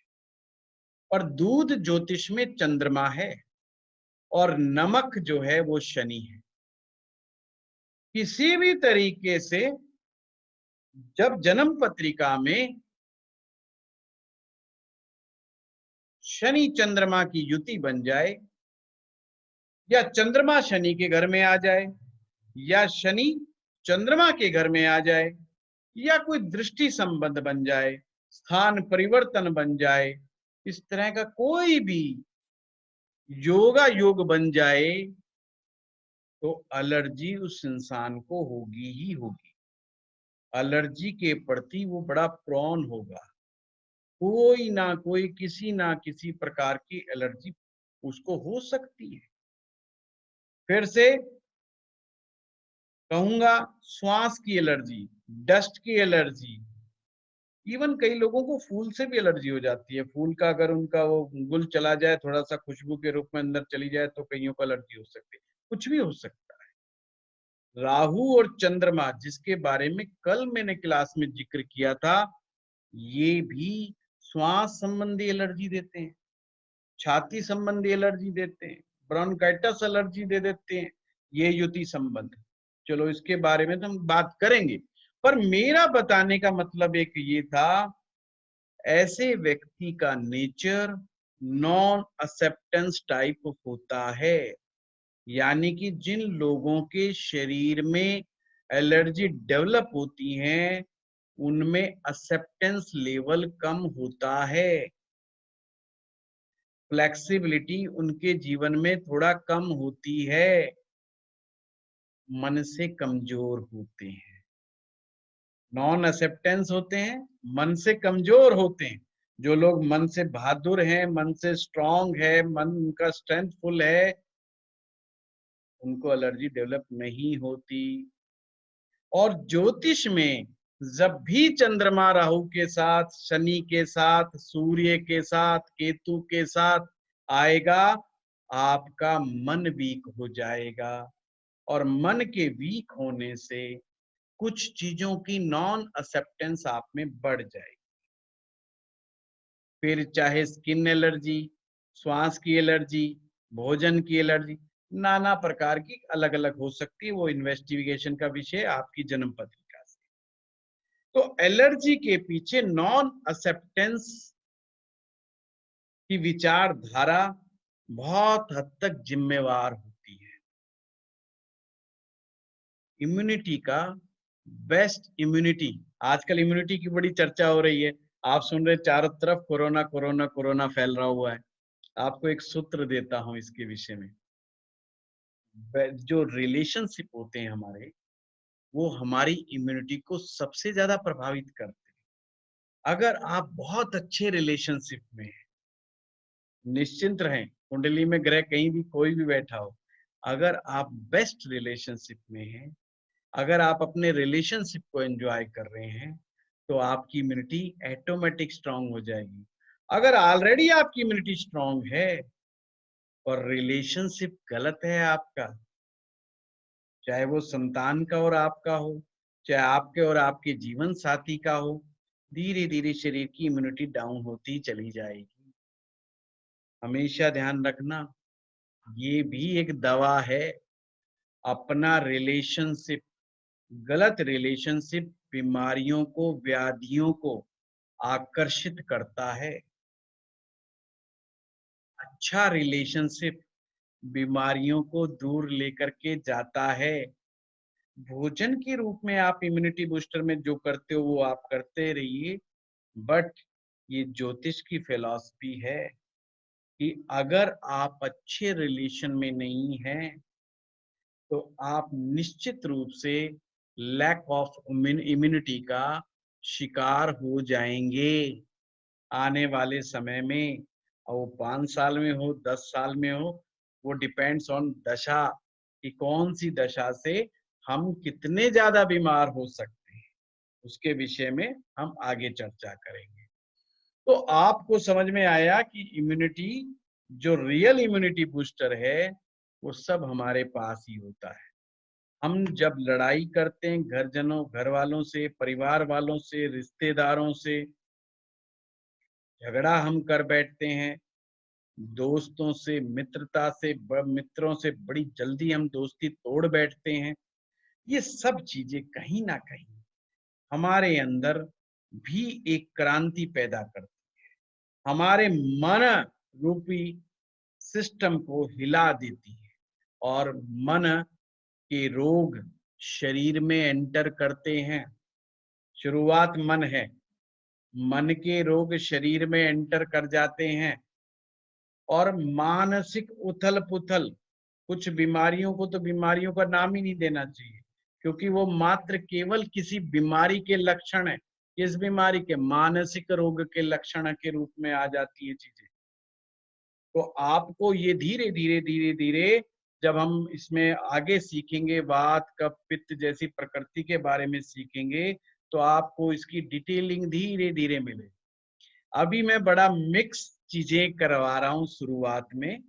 और दूध ज्योतिष में चंद्रमा है और नमक जो है वो शनि है। किसी भी तरीके से जब जन्म पत्रिका में शनि चंद्रमा की युति बन जाए, या चंद्रमा शनि के घर में आ जाए, या शनि चंद्रमा के घर में आ जाए, या कोई दृष्टि संबंध बन जाए, स्थान परिवर्तन बन जाए, इस तरह का कोई भी योगा योग बन जाए तो एलर्जी उस इंसान को होगी ही होगी। एलर्जी के प्रति वो बड़ा प्रोन होगा। कोई ना कोई किसी ना किसी प्रकार की एलर्जी उसको हो सकती है। फिर से कहूंगा, श्वास की एलर्जी, डस्ट की एलर्जी, इवन कई लोगों को फूल से भी एलर्जी हो जाती है। फूल का अगर उनका वो गुल चला जाए, थोड़ा सा खुशबू के रूप में अंदर चली जाए तो कईयों को एलर्जी हो सकती है। कुछ भी हो सकता है। राहु और चंद्रमा, जिसके बारे में कल मैंने क्लास में जिक्र किया था, ये भी श्वास संबंधी एलर्जी देते हैं, छाती संबंधी एलर्जी देते हैं, ब्रोंकाइटिस एलर्जी दे देते हैं। ये युति संबंध, चलो इसके बारे में तो हम बात करेंगे। पर मेरा बताने का मतलब एक ये था, ऐसे व्यक्ति का नेचर नॉन एक्सेप्टेंस टाइप होता है। यानी कि जिन लोगों के शरीर में एलर्जी डेवलप होती हैं, उनमें एक्सेप्टेंस लेवल कम होता है। फ्लेक्सिबिलिटी उनके जीवन में थोड़ा कम होती है, मन से कमजोर होते हैं। नॉन एक्सेप्टेंस होते हैं, मन से कमजोर होते हैं। जो लोग मन से बहादुर हैं, मन से स्ट्रांग है, मन उनका स्ट्रेंथफुल है, उनको एलर्जी डेवलप नहीं होती। और ज्योतिष में जब भी चंद्रमा राहु के साथ, शनि के साथ, सूर्य के साथ, केतु के साथ आएगा, आपका मन वीक हो जाएगा। और मन के वीक होने से कुछ चीजों की नॉन एक्सेप्टेंस आप में बढ़ जाएगी। फिर चाहे स्किन एलर्जी, श्वास की एलर्जी, भोजन की एलर्जी, नाना प्रकार की अलग अलग हो सकती है। वो इन्वेस्टिगेशन का विषय आपकी जन्म पत्रिका से। तो एलर्जी के पीछे नॉन एक्सेप्टेंस की विचारधारा बहुत हद तक जिम्मेवार होती है। इम्यूनिटी का बेस्ट इम्यूनिटी, आजकल इम्यूनिटी की बड़ी चर्चा हो रही है, आप सुन रहे चारों तरफ कोरोना कोरोना कोरोना फैल रहा हुआ है। आपको एक सूत्र देता हूं इसके विषय में। जो रिलेशनशिप होते हैं हमारे, वो हमारी इम्यूनिटी को सबसे ज्यादा प्रभावित करते हैं। अगर आप बहुत अच्छे रिलेशनशिप में हैं, निश्चिंत रहें, कुंडली में ग्रह कहीं भी कोई भी बैठा हो, अगर आप बेस्ट रिलेशनशिप में हैं, अगर आप अपने रिलेशनशिप को एंजॉय कर रहे हैं, तो आपकी इम्यूनिटी ऑटोमेटिक स्ट्रांग हो जाएगी। अगर ऑलरेडी आपकी इम्यूनिटी स्ट्रांग है और रिलेशनशिप गलत है आपका, चाहे वो संतान का और आपका हो, चाहे आपके और आपके जीवन साथी का हो, धीरे धीरे शरीर की इम्यूनिटी डाउन होती चली जाएगी। हमेशा ध्यान रखना, ये भी एक दवा है। अपना रिलेशनशिप, गलत रिलेशनशिप बीमारियों को, व्याधियों को आकर्षित करता है। अच्छा रिलेशनशिप बीमारियों को दूर लेकर के जाता है। भोजन के रूप में आप इम्यूनिटी बूस्टर में जो करते हो वो आप करते रहिए, बट ये ज्योतिष की फिलॉसफी है कि अगर आप अच्छे रिलेशन में नहीं हैं, तो आप निश्चित रूप से लैक ऑफ इम्यूनिटी का शिकार हो जाएंगे आने वाले समय में। और वो 5 साल में हो, 10 साल में हो, वो डिपेंड्स ऑन दशा कि कौन सी दशा से हम कितने ज्यादा बीमार हो सकते हैं, उसके विषय में हम आगे चर्चा करेंगे। तो आपको समझ में आया कि इम्यूनिटी, जो रियल इम्यूनिटी बूस्टर है, वो सब हमारे पास ही होता है। हम जब लड़ाई करते हैं घरजनों, घर वालों से, परिवार वालों से, रिश्तेदारों से झगड़ा हम कर बैठते हैं, दोस्तों से, मित्रता से, मित्रों से बड़ी जल्दी हम दोस्ती तोड़ बैठते हैं। ये सब चीजें कहीं ना कहीं हमारे अंदर भी एक क्रांति पैदा करती है, हमारे मन रूपी सिस्टम को हिला देती है, और मन के रोग शरीर में एंटर करते हैं। शुरुआत मन है, मन के रोग शरीर में एंटर कर जाते हैं, और मानसिक उथल पुथल, कुछ बीमारियों को तो बीमारियों का नाम ही नहीं देना चाहिए, क्योंकि वो मात्र केवल किसी बीमारी के लक्षण है। किस बीमारी के? मानसिक रोग के लक्षण के रूप में आ जाती है चीजें। तो आपको ये धीरे धीरे धीरे धीरे, जब हम इसमें आगे सीखेंगे, वात कफ पित्त जैसी प्रकृति के बारे में सीखेंगे, तो आपको इसकी डिटेलिंग धीरे धीरे मिलेगी। अभी मैं बड़ा मिक्स चीजें करवा रहा हूं शुरुआत में,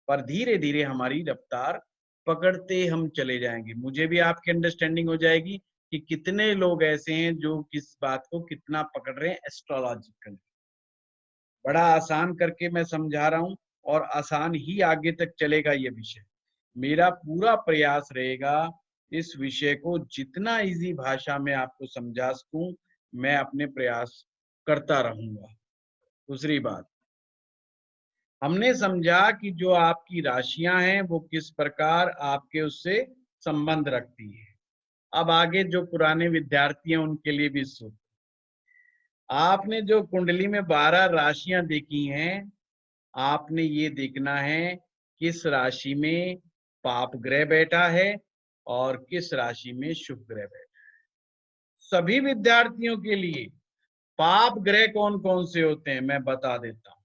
पर धीरे धीरे हमारी रफ्तार पकड़ते हम चले जाएंगे। मुझे भी आपकी अंडरस्टैंडिंग हो जाएगी कि कितने लोग ऐसे हैं जो किस बात को कितना पकड़ रहे हैं एस्ट्रोलॉजिकल। बड़ा आसान करके मैं समझा रहा हूं, और आसान ही आगे तक चलेगा ये विषय। मेरा पूरा प्रयास रहेगा इस विषय को जितना इजी भाषा में आपको समझा सकूं, मैं अपने प्रयास करता रहूंगा। दूसरी बात, हमने समझा कि जो आपकी राशियां हैं वो किस प्रकार आपके उससे संबंध रखती है। अब आगे जो पुराने विद्यार्थी हैं उनके लिए भी सूत्र। आपने जो कुंडली में 12 राशियां देखी हैं, आपने ये देखना है किस राशि में पाप ग्रह बैठा है और किस राशि में शुभ ग्रह बैठा है। सभी विद्यार्थियों के लिए पाप ग्रह कौन कौन से होते हैं मैं बता देता हूं।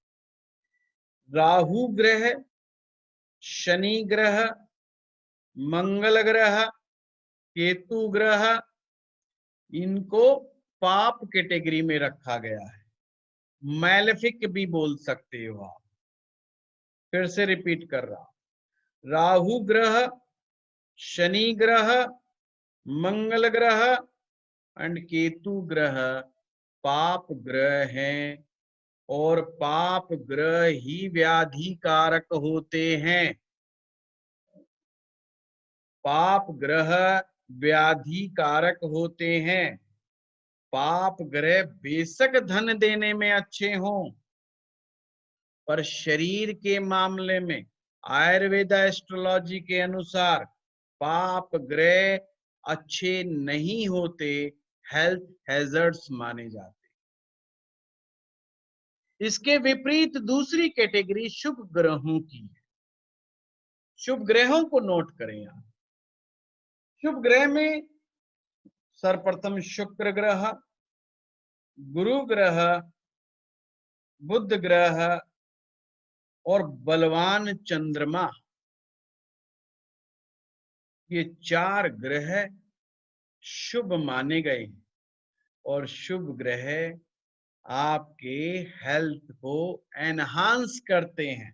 राहु ग्रह, शनि ग्रह, मंगल ग्रह, केतु ग्रह, इनको पाप कैटेगरी में रखा गया है। मैलेफिक भी बोल सकते हो आप। फिर से रिपीट कर रहा हूं, राहु ग्रह, शनि ग्रह, मंगल ग्रह एंड केतु ग्रह पाप ग्रह हैं, और पाप ग्रह ही व्याधि कारक होते हैं। पाप ग्रह व्याधि कारक होते हैं। पाप ग्रह बेशक धन देने में अच्छे हों, पर शरीर के मामले में आयुर्वेदा एस्ट्रोलॉजी के अनुसार पाप ग्रह अच्छे नहीं होते, हेल्थ हैजर्ड्स माने जाते। इसके विपरीत दूसरी कैटेगरी शुभ ग्रहों की है। शुभ ग्रहों को नोट करें यहां। शुभ ग्रह में सर्वप्रथम शुक्र ग्रह, गुरु ग्रह, बुध ग्रह और बलवान चंद्रमा, ये 4 ग्रह शुभ माने गए हैं। और शुभ ग्रह आपके हेल्थ को एनहांस करते हैं।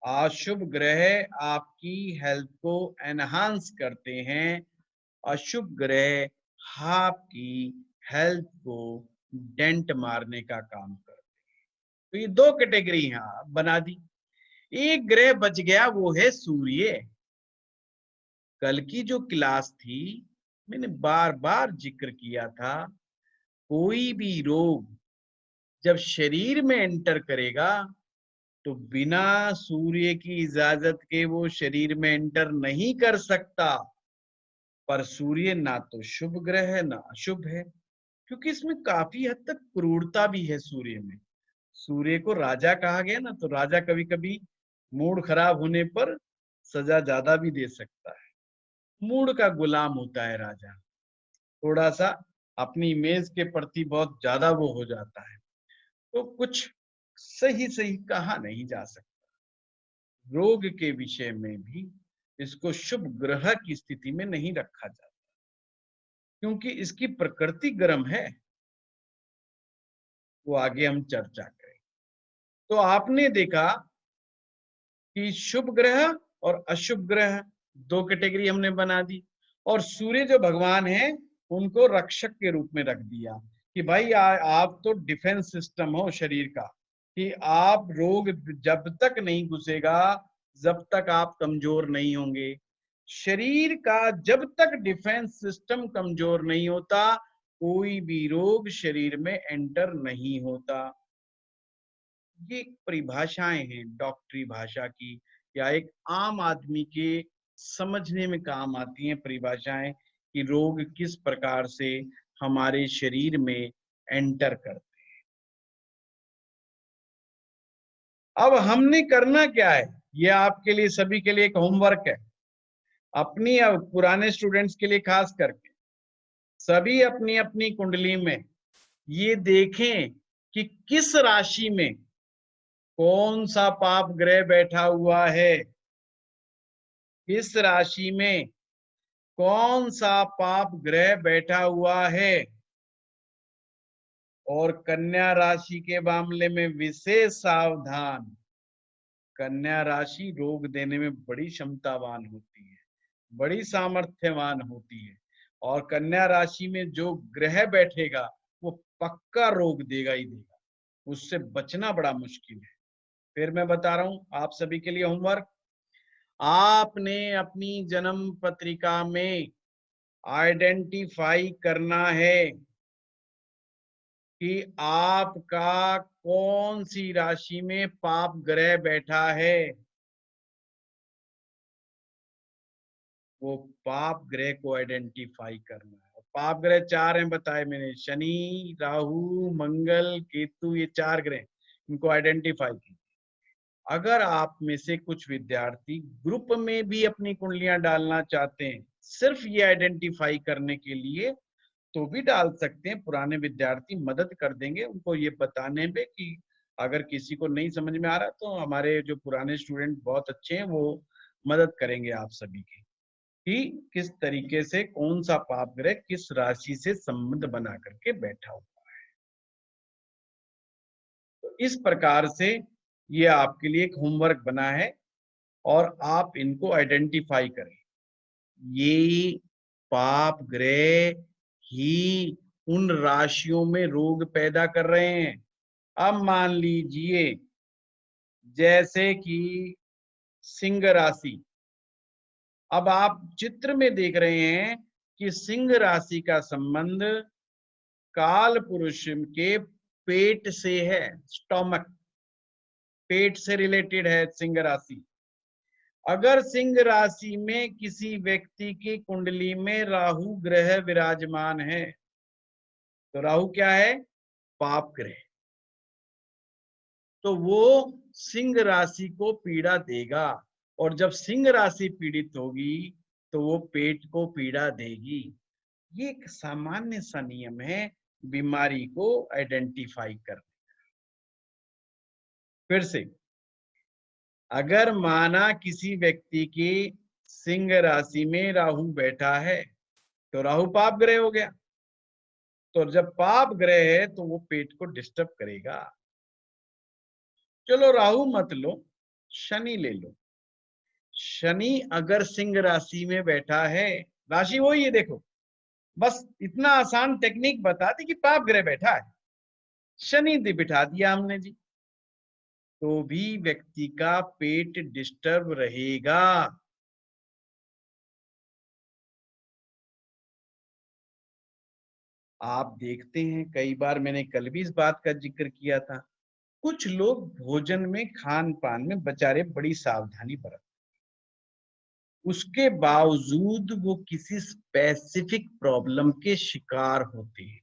अशुभ ग्रह आपकी हेल्थ को एनहांस करते हैं, अशुभ ग्रह आपकी हेल्थ को डेंट मारने का काम करते हैं। तो ये 2 कैटेगरी यहां बना दी। एक ग्रह बच गया, वो है सूर्य। कल की जो क्लास थी मैंने बार बार जिक्र किया था, कोई भी रोग जब शरीर में एंटर करेगा तो बिना सूर्य की इजाजत के वो शरीर में एंटर नहीं कर सकता। पर सूर्य ना तो शुभ ग्रह है ना अशुभ है, क्योंकि इसमें काफी हद तक क्रूरता भी है सूर्य में। सूर्य को राजा कहा गया ना, तो राजा कभी कभी मूड खराब होने पर सजा ज्यादा भी दे सकता है। मूड का गुलाम होता है राजा, थोड़ा सा अपनी इमेज के प्रति बहुत ज्यादा वो हो जाता है, तो कुछ सही सही कहा नहीं जा सकता। रोग के विषय में भी इसको शुभ ग्रह की स्थिति में नहीं रखा जाता, क्योंकि इसकी प्रकृति गर्म है। वो आगे हम चर्चा करें। तो आपने देखा कि शुभ ग्रह और अशुभ ग्रह 2 कैटेगरी हमने बना दी, और सूर्य जो भगवान है उनको रक्षक के रूप में रख दिया कि भाई आप तो डिफेंस सिस्टम हो शरीर का, कि आप रोग जब तक नहीं घुसेगा जब तक आप कमजोर नहीं होंगे। शरीर का जब तक डिफेंस सिस्टम कमजोर नहीं होता, कोई भी रोग शरीर में एंटर नहीं होता। ये परिभाषाएं हैं डॉक्टरी भाषा की, या एक आम आदमी के समझने में काम आती हैं परिभाषाएं कि रोग किस प्रकार से हमारे शरीर में एंटर करते हैं। अब हमने करना क्या है, ये आपके लिए सभी के लिए एक होमवर्क है, अपनी पुराने स्टूडेंट्स के लिए खास करके। सभी अपनी अपनी कुंडली में ये देखें कि किस राशि में कौन सा पाप ग्रह बैठा हुआ है, किस राशि में कौन सा पाप ग्रह बैठा हुआ है। और कन्या राशि के मामले में विशेष सावधान। कन्या राशि रोग देने में बड़ी क्षमतावान होती है, बड़ी सामर्थ्यवान होती है, और कन्या राशि में जो ग्रह बैठेगा वो पक्का रोग देगा ही देगा, उससे बचना बड़ा मुश्किल है। फिर मैं बता रहा हूं आप सभी के लिए होमवर्क, आपने अपनी जन्म पत्रिका में आइडेंटिफाई करना है कि आपका कौन सी राशि में पाप ग्रह बैठा है। वो पाप ग्रह को आइडेंटिफाई करना है। पाप ग्रह 4 हैं बताए मैंने, शनि, राहु, मंगल, केतु, ये 4 ग्रह, इनको आइडेंटिफाई कीजिए। अगर आप में से कुछ विद्यार्थी ग्रुप में भी अपनी कुंडलियां डालना चाहते हैं सिर्फ ये आइडेंटिफाई करने के लिए, तो भी डाल सकते हैं। पुराने विद्यार्थी मदद कर देंगे उनको ये बताने में कि अगर किसी को नहीं समझ में आ रहा तो हमारे जो पुराने स्टूडेंट बहुत अच्छे हैं वो मदद करेंगे आप सभी की, कि किस तरीके से कौन सा पाप ग्रह किस राशि से संबंध बना करके बैठा हुआ है। तो इस प्रकार से ये आपके लिए एक होमवर्क बना है और आप इनको आइडेंटिफाई करें। ये पाप ग्रह ही उन राशियों में रोग पैदा कर रहे हैं। अब मान लीजिए जैसे कि सिंह राशि, अब आप चित्र में देख रहे हैं कि सिंह राशि का संबंध काल पुरुष के पेट से है, स्टोमक, पेट से रिलेटेड है सिंह राशि। अगर सिंह राशि में किसी व्यक्ति की कुंडली में राहु ग्रह विराजमान है, तो राहु क्या है? पाप ग्रह। तो वो सिंह राशि को पीड़ा देगा, और जब सिंह राशि पीड़ित होगी तो वो पेट को पीड़ा देगी। ये एक सामान्य सा नियम है बीमारी को आइडेंटिफाई करने। फिर से, अगर माना किसी व्यक्ति की सिंह राशि में राहु बैठा है तो राहु पाप ग्रह हो गया। तो जब पाप ग्रह है तो वो पेट को डिस्टर्ब करेगा। चलो राहु मत लो, शनि ले लो। शनि अगर सिंह राशि में बैठा है, राशि वही है, देखो बस इतना आसान टेक्निक बता दी कि पाप ग्रह बैठा है, शनि बिठा दिया हमने जी, तो भी व्यक्ति का पेट डिस्टर्ब रहेगा। आप देखते हैं, कई बार मैंने कल भी इस बात का जिक्र किया था, कुछ लोग भोजन में, खान पान में बेचारे बड़ी सावधानी बरतते, उसके बावजूद वो किसी स्पेसिफिक प्रॉब्लम के शिकार होते हैं।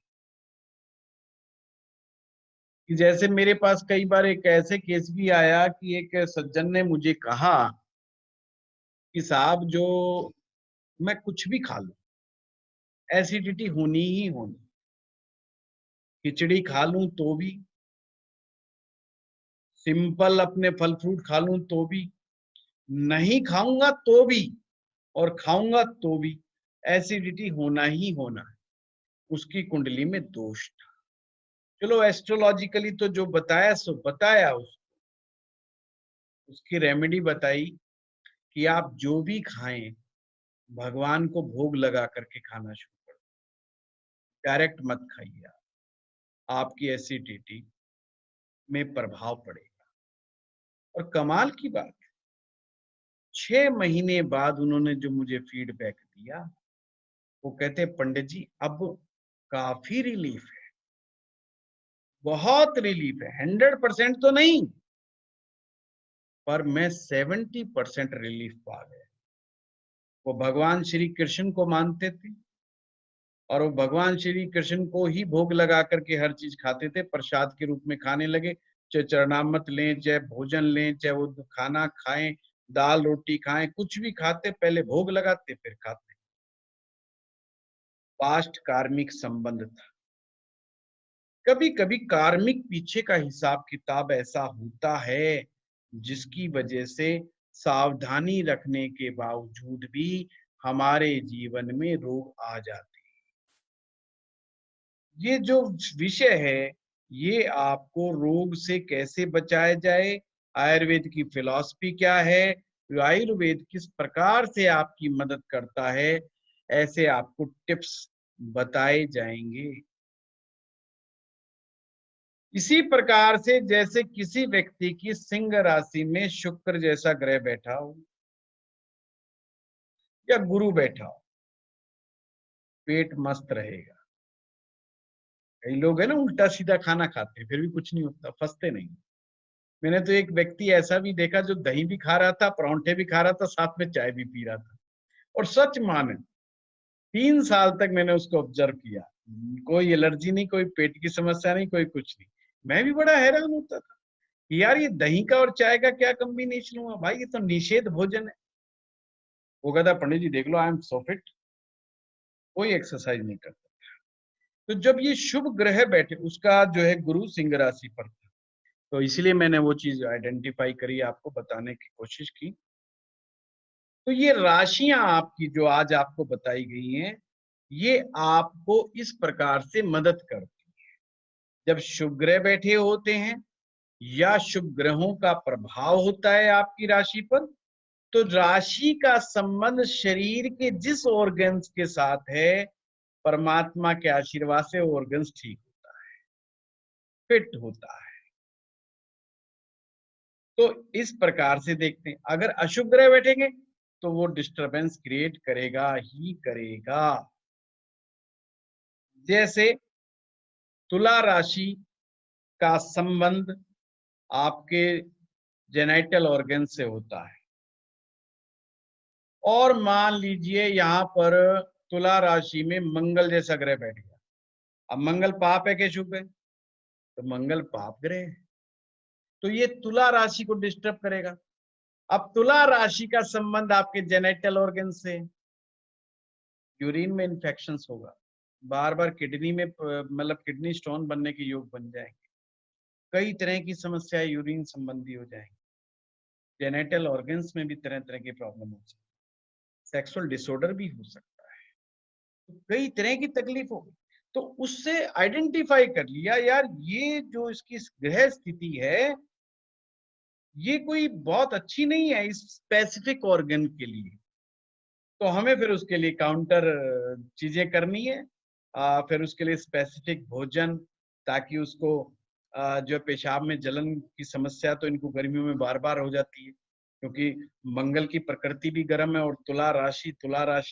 कि जैसे मेरे पास कई बार एक ऐसे केस भी आया कि एक सज्जन ने मुझे कहा कि साहब, जो मैं कुछ भी खा लूं एसिडिटी होनी ही होनी, खिचड़ी खा लूं तो भी, सिंपल अपने फल फ्रूट खा लूं तो भी, नहीं खाऊंगा तो भी, और खाऊंगा तो भी एसिडिटी होना ही होना है। उसकी कुंडली में दोष था। चलो एस्ट्रोलॉजिकली तो जो बताया सो बताया, उसकी रेमेडी बताई कि आप जो भी खाएं भगवान को भोग लगा करके खाना शुरू करो, डायरेक्ट मत खाइए, आपकी एसिडिटी में प्रभाव पड़ेगा। और कमाल की बात, 6 महीने बाद उन्होंने जो मुझे फीडबैक दिया, वो कहते पंडित जी अब काफी रिलीफ है, बहुत रिलीफ है, 100% तो नहीं पर मैं 70% रिलीफ पा गया। वो भगवान श्री कृष्ण को मानते थे और वो भगवान श्री कृष्ण को ही भोग लगा करके हर चीज खाते थे, प्रसाद के रूप में खाने लगे। चाहे चरणामृत लें, चाहे भोजन लें, चाहे वो खाना खाएं, दाल रोटी खाएं, कुछ भी खाते पहले भोग लगाते फिर खाते। पास्ट कार्मिक संबंध था। कभी कभी कार्मिक पीछे का हिसाब किताब ऐसा होता है जिसकी वजह से सावधानी रखने के बावजूद भी हमारे जीवन में रोग आ जाते हैं। ये जो विषय है, ये आपको रोग से कैसे बचाया जाए, आयुर्वेद की फिलॉसफी क्या है, आयुर्वेद किस प्रकार से आपकी मदद करता है, ऐसे आपको टिप्स बताए जाएंगे। इसी प्रकार से जैसे किसी व्यक्ति की सिंह राशि में शुक्र जैसा ग्रह बैठा हो या गुरु बैठा हो, पेट मस्त रहेगा। कई लोग है ना उल्टा सीधा खाना खाते हैं फिर भी कुछ नहीं होता, फंसते नहीं। मैंने तो एक व्यक्ति ऐसा भी देखा जो दही भी खा रहा था, परांठे भी खा रहा था, साथ में चाय भी पी रहा था, और सच माने 3 साल तक मैंने उसको ऑब्जर्व किया, कोई एलर्जी नहीं, कोई पेट की समस्या नहीं, कोई कुछ नहीं। मैं भी बड़ा हैरान होता था कि यार ये दही का और चाय का क्या कॉम्बिनेशन हुआ भाई, ये तो निषेध भोजन है। वो कहता पंडित जी देख लो, आई एम सो फिट, कोई एक्सरसाइज नहीं करता। तो जब ये शुभ ग्रह बैठे, उसका जो है गुरु सिंह राशि पर था, तो इसलिए मैंने वो चीज आइडेंटिफाई करी, आपको बताने की कोशिश की। तो ये राशियां आपकी जो आज आपको बताई गई हैं, ये आपको इस प्रकार से मदद करती है। जब शुभ ग्रह बैठे होते हैं या शुभ ग्रहों का प्रभाव होता है आपकी राशि पर, तो राशि का संबंध शरीर के जिस ऑर्गन्स के साथ है, परमात्मा के आशीर्वाद से ऑर्गन्स ठीक होता है, फिट होता है। तो इस प्रकार से देखते हैं, अगर अशुभ ग्रह बैठेंगे तो वो डिस्टरबेंस क्रिएट करेगा ही करेगा। जैसे तुला राशि का संबंध आपके जेनिटल ऑर्गन से होता है, और मान लीजिए यहाँ पर तुला राशि में मंगल जैसा ग्रह बैठ गया। अब मंगल पाप है कि शुभ है? तो मंगल पाप ग्रह है, तो ये तुला राशि को डिस्टर्ब करेगा। अब तुला राशि का संबंध आपके जेनिटल ऑर्गन से, यूरिन में इन्फेक्शंस होगा, बार बार किडनी में मतलब किडनी स्टोन बनने के योग बन जाएंगे, कई तरह की समस्याएं यूरिन संबंधी हो जाएंगी, जेनिटल ऑर्गन्स में भी तरह तरह की प्रॉब्लम हो सकती है, सेक्सुअल डिसऑर्डर भी हो सकता है, तो कई तरह की तकलीफ होगी। तो उससे आइडेंटिफाई कर लिया यार ये जो इसकी ग्रह स्थिति है ये कोई बहुत अच्छी नहीं है इस स्पेसिफिक ऑर्गन के लिए, तो हमें फिर उसके लिए काउंटर चीजें करनी है, फिर उसके लिए स्पेसिफिक भोजन, ताकि उसको जो पेशाब में जलन की समस्या तो इनको गर्मियों में बार बार हो जाती है, क्योंकि मंगल की प्रकृति भी गर्म है और तुला राशि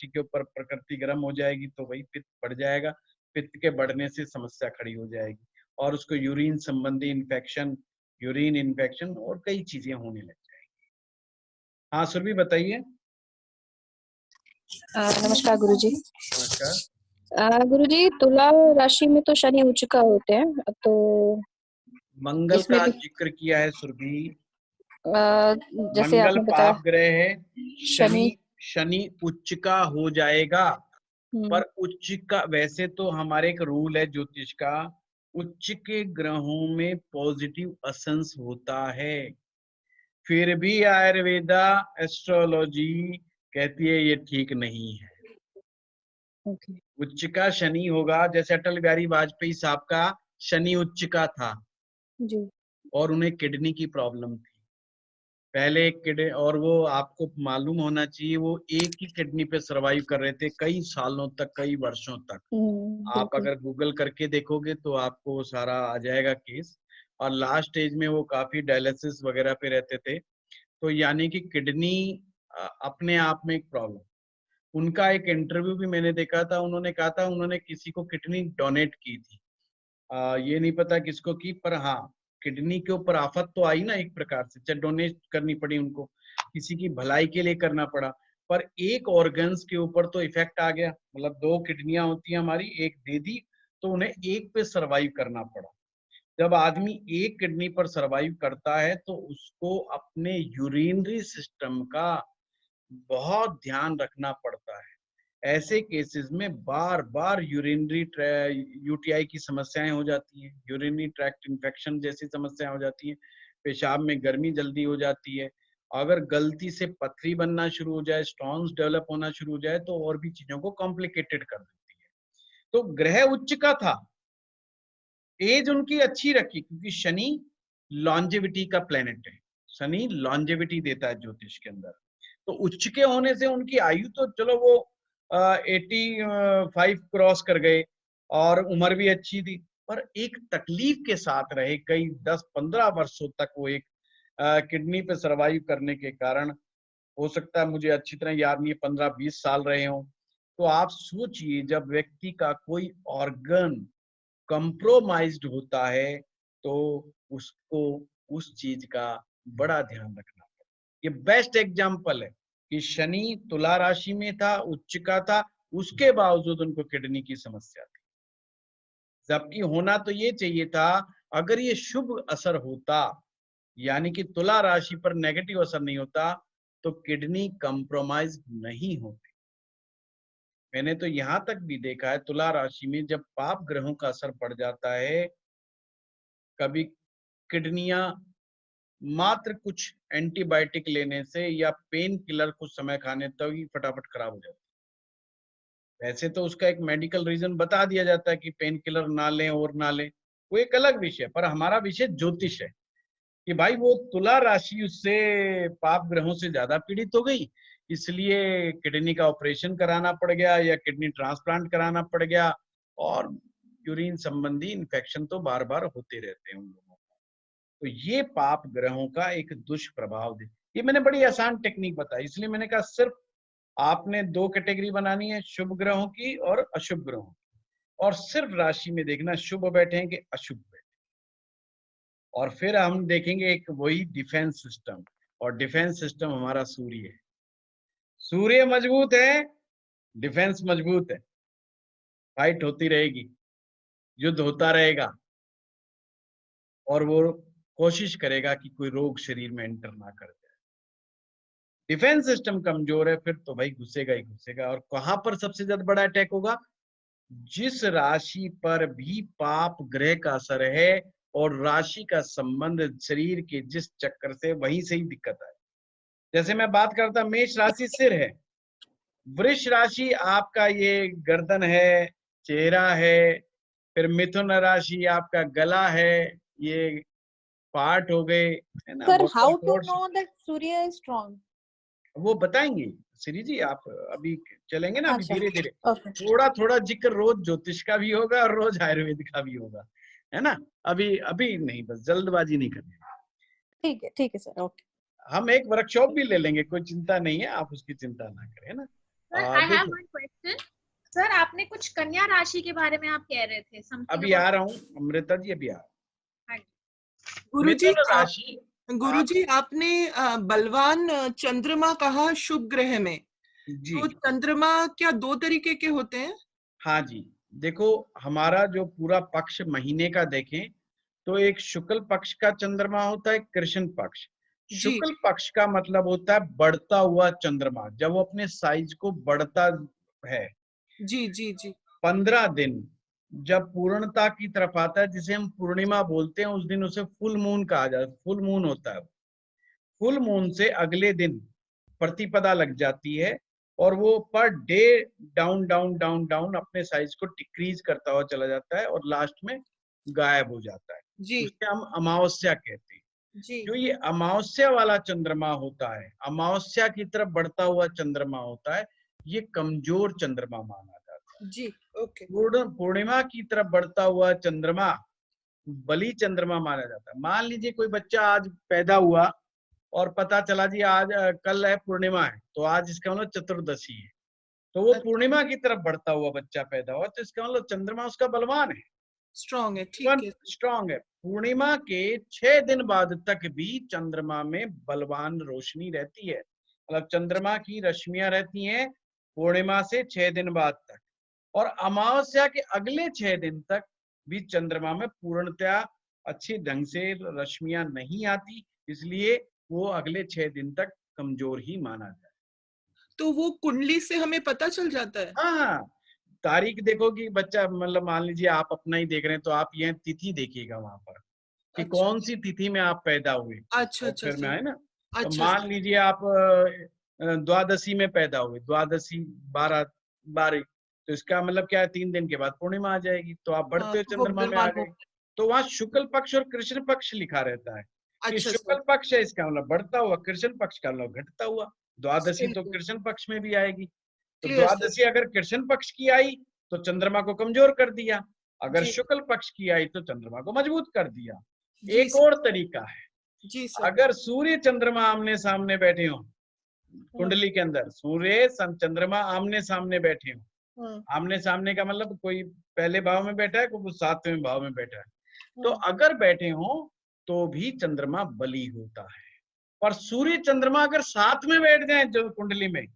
के ऊपर प्रकृति गर्म हो जाएगी तो वही पित्त बढ़ जाएगा, पित्त के बढ़ने से समस्या खड़ी हो जाएगी और उसको यूरिन संबंधी इन्फेक्शन, यूरिन इन्फेक्शन और कई चीजें होने लग जाएंगी। हाँ सुरभि बताइए। नमस्कार गुरुजी। नमस्कार। गुरुजी, तुला राशि में तो शनि उच्च का होते हैं, तो मंगल इसमें का भी जिक्र किया है सुरभि, जैसे मंगल आपने बताया पाप ग्रह है, शनि उच्च का हो जाएगा, पर उच्च का वैसे तो हमारे एक रूल है ज्योतिष का, उच्च के ग्रहों में पॉजिटिव असंस होता है, फिर भी आयुर्वेदा एस्ट्रोलॉजी कहती है ये ठीक नहीं है। ओके। उच्च का शनि होगा, जैसे अटल बिहारी वाजपेयी साहब का शनि उच्च का था जी। और उन्हें किडनी की प्रॉब्लम थी पहले किडनी, और वो आपको मालूम होना चाहिए वो एक ही किडनी पे सरवाइव कर रहे थे कई सालों तक, कई वर्षों तक। आप बिल्कुल। अगर गूगल करके देखोगे तो आपको सारा आ जाएगा केस, और लास्ट स्टेज में वो काफी डायलिसिस वगैरह पे रहते थे, तो यानी कि किडनी अपने आप में एक प्रॉब्लम। उनका एक इंटरव्यू भी मैंने देखा था, उन्होंने कहा था उन्होंने किसी को किडनी डोनेट की थी, ये नहीं पता किसको की, पर हाँ किडनी के ऊपर आफत तो आई ना एक प्रकार से, चाहे डोनेट करनी पड़ी उनको, किसी की भलाई के लिए करना पड़ा, पर एक ऑर्गन्स के ऊपर तो इफेक्ट आ गया, मतलब 2 किडनियां होती हैं हमारी, एक दे दी तो उन्हें एक पे सरवाइव करना पड़ा। जब आदमी एक किडनी पर सरवाइव करता है तो उसको अपने यूरिनरी सिस्टम का बहुत ध्यान रखना पड़ता है। ऐसे केसेस में बार बार यूरिनरी यूटीआई की समस्याएं हो जाती हैं, यूरिनरी ट्रैक्ट इन्फेक्शन जैसी समस्याएं हो जाती हैं, पेशाब में गर्मी जल्दी हो जाती है, अगर गलती से पथरी बनना शुरू हो जाए, स्टोन्स डेवलप होना शुरू हो जाए तो और भी चीजों को कॉम्प्लिकेटेड कर देती है। तो ग्रह उच्च का था, एज उनकी अच्छी रखी, क्योंकि शनि लॉन्जेविटी का प्लेनेट है, शनि लॉन्जेविटी देता है ज्योतिष के अंदर, तो उच्च के होने से उनकी आयु तो चलो वो 85 क्रॉस कर गए और उम्र भी अच्छी थी, पर एक तकलीफ के साथ रहे कई 10-15 वर्षों तक, वो एक किडनी पे सरवाइव करने के कारण, हो सकता है मुझे अच्छी तरह याद नहीं है 15-20 साल रहे हों। तो आप सोचिए जब व्यक्ति का कोई ऑर्गन कंप्रोमाइज्ड होता है तो उसको उस चीज का बड़ा ध्यान रखना पड़ता है। ये बेस्ट एग्जांपल है कि शनि तुला राशि में था, उच्च का था, उसके बावजूद उनको किडनी की समस्या थी, जबकि होना तो ये चाहिए था अगर ये शुभ असर होता, यानी कि तुला राशि पर नेगेटिव असर नहीं होता, तो किडनी कंप्रोमाइज नहीं होती। मैंने तो यहां तक भी देखा है तुला राशि में जब पाप ग्रहों का असर पड़ जाता है, कभी किडनियां मात्र कुछ एंटीबायोटिक लेने से या पेन किलर कुछ समय खाने तक ही फटाफट खराब हो जाती है। वैसे तो उसका एक मेडिकल रीजन बता दिया जाता है कि पेन किलर ना लें और ना लें, वो एक अलग विषय, पर हमारा विषय ज्योतिष है कि भाई वो तुला राशि उससे पाप ग्रहों से ज्यादा पीड़ित हो गई, इसलिए किडनी का ऑपरेशन कराना पड़ गया या किडनी ट्रांसप्लांट कराना पड़ गया, और यूरिन संबंधी इन्फेक्शन तो बार बार होते रहते हैं उन लोगों को। तो ये पाप ग्रहों का एक दुष्प्रभाव दे, ये मैंने बड़ी आसान टेक्निक बताई, इसलिए मैंने कहा सिर्फ आपने 2 कैटेगरी बनानी है, शुभ ग्रहों की और अशुभ ग्रहों की। और सिर्फ राशि में देखना शुभ बैठे हैं कि अशुभ बैठे, और फिर हम देखेंगे एक वही डिफेंस सिस्टम, और डिफेंस सिस्टम हमारा सूर्य है। सूर्य मजबूत है, डिफेंस मजबूत है, फाइट होती रहेगी, युद्ध होता रहेगा, और वो कोशिश करेगा कि कोई रोग शरीर में एंटर ना कर जाए। डिफेंस सिस्टम कमजोर है फिर तो भाई घुसेगा ही घुसेगा। और कहां पर सबसे ज्यादा बड़ा अटैक होगा? जिस राशि पर भी पाप ग्रह का असर है और राशि का संबंध शरीर के जिस चक्कर से, वहीं से ही दिक्कत आए। जैसे मैं बात करता, मेष राशि सिर है, वृष राशि आपका ये गर्दन है, चेहरा है, फिर मिथुन राशि आपका गला है, ये पार्ट हो गए, है ना। Sir, how vocal to cords, know that Surya is strong? वो बताएंगे श्री जी, आप अभी चलेंगे ना, अभी अच्छा, धीरे धीरे okay. थोड़ा थोड़ा जिक्र रोज ज्योतिष का भी होगा और रोज आयुर्वेद का भी होगा, है ना। अभी अभी नहीं, बस जल्दबाजी नहीं करनी। ठीक है सर, ओके। हम एक वर्कशॉप भी ले लेंगे, कोई चिंता नहीं है, आप उसकी चिंता ना करें, है ना। Sir I have one question. Sir आपने कुछ कन्या राशि के बारे में आप कह रहे थे, अभी आ रहा हूँ अमृता जी, अभी आ रहा हूँ। गुरुजी मिथुन राशि, गुरुजी आपने बलवान चंद्रमा कहा शुभ ग्रह में, जी तो चंद्रमा क्या दो तरीके के होते हैं? हाँ जी, देखो हमारा जो पूरा पक्ष महीने का देखें तो एक शुक्ल पक्ष का चंद्रमा होता है, कृष्ण पक्ष। शुक्ल पक्ष का मतलब होता है बढ़ता हुआ चंद्रमा, जब वो अपने साइज को बढ़ता है। जी जी जी। 15 दिन जब पूर्णता की तरफ आता है, जिसे हम पूर्णिमा बोलते हैं, उस दिन उसे फुल मून कहा जाता है। फुल मून होता है, फुल मून से अगले दिन प्रतिपदा लग जाती है और वो per day down down down down अपने साइज को डिक्रीज करता हुआ चला जाता है और लास्ट में गायब हो जाता है। उसे हम अमावस्या कहते हैं। जो ये अमावस्या वाला चंद्रमा होता है, अमावस्या की तरफ बढ़ता हुआ चंद्रमा होता है, ये कमजोर चंद्रमा माना जाता है। जी, ओके। पूर्णिमा की तरफ बढ़ता हुआ चंद्रमा बली चंद्रमा माना जाता है। मान लीजिए कोई बच्चा आज पैदा हुआ और पता चला जी आज कल है पूर्णिमा है, तो आज इसका मतलब चतुर्दशी है, तो वो पूर्णिमा की तरफ बढ़ता हुआ बच्चा पैदा हुआ, तो इसका मतलब चंद्रमा उसका बलवान है, स्ट्रॉन्ग है, ठीक है, स्ट्रॉन्ग है। पूर्णिमा के 6 दिन बाद तक भी चंद्रमा में बलवान रोशनी रहती है, मतलब चंद्रमा की रश्मियां रहती हैं पूर्णिमा से 6 दिन बाद तक, और अमावस्या के अगले 6 दिन तक भी चंद्रमा में पूर्णतया अच्छी ढंग से रश्मियां नहीं आती, इसलिए वो अगले 6 दिन तक कमजोर ही माना जाए। तो वो कुंडली से हमें पता चल जाता है? हाँ, तारीख देखो कि बच्चा, मतलब मान लीजिए आप अपना ही देख रहे हैं तो आप यह तिथि देखिएगा वहां पर कि अच्छा, कौन सी तिथि में आप पैदा हुए, अच्छा अच्छा फिर में आए ना। तो अच्छा, मान लीजिए आप द्वादशी में पैदा हुए, द्वादशी 12 तो इसका मतलब क्या है, 3 दिन के बाद पूर्णिमा आ जाएगी, तो आप बढ़ते हुए चंद्रमा में आ गए। तो वहां शुक्ल पक्ष और कृष्ण पक्ष लिखा रहता है कि अच्छा, शुक्ल पक्ष है इसका मतलब बढ़ता हुआ, कृष्ण पक्ष का मतलब घटता हुआ। द्वादशी तो कृष्ण पक्ष में भी आएगी, तो द्वादशी अगर कृष्ण पक्ष की आई तो चंद्रमा को कमजोर कर दिया, अगर शुक्ल पक्ष की आई तो चंद्रमा को मजबूत कर दिया। एक और तरीका है, अगर सूर्य चंद्रमा आमने सामने बैठे हो कुंडली के अंदर, सूर्य चंद्रमा आमने सामने बैठे हो, आमने सामने का मतलब कोई पहले भाव में बैठा है, कोई 7वें भाव में बैठा है, तो अगर बैठे हो तो भी चंद्रमा बली होता है। पर सूर्य चंद्रमा अगर साथ में बैठ जाए जो कुंडली में,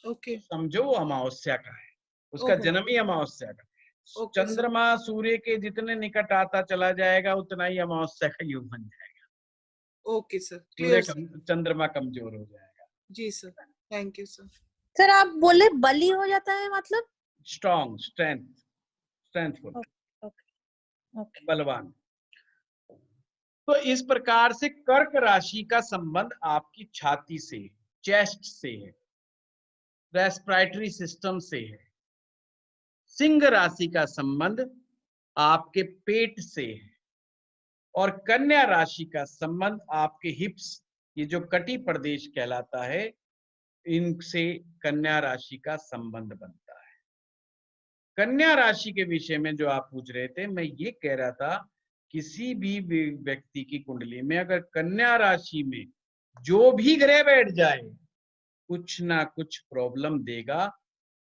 ओके, समझो वो अमावस्या का है, उसका जन्म ही अमावस्या का। चंद्रमा सूर्य के जितने निकट आता चला जाएगा उतना ही अमावस्या का योग बन जाएगा। ओके सर, सूर्य चंद्रमा कमजोर हो जाएगा। जी sir, thank you sir. Sir आप बोले बली हो जाता है मतलब? स्ट्रॉन्ग, स्ट्रेंथफुल, बलवान। तो इस प्रकार से कर्क राशि का संबंध आपकी छाती से, चेस्ट से है, रेस्पिरेटरी सिस्टम से है। सिंह राशि का संबंध आपके पेट से है, और कन्या राशि का संबंध आपके हिप्स, ये जो कटी प्रदेश कहलाता है, इनसे कन्या राशि का संबंध बनता है। कन्या राशि के विषय में जो आप पूछ रहे थे, मैं ये कह रहा था किसी भी व्यक्ति की कुंडली में अगर कन्या राशि में जो भी ग्रह बैठ जाए कुछ ना कुछ प्रॉब्लम देगा।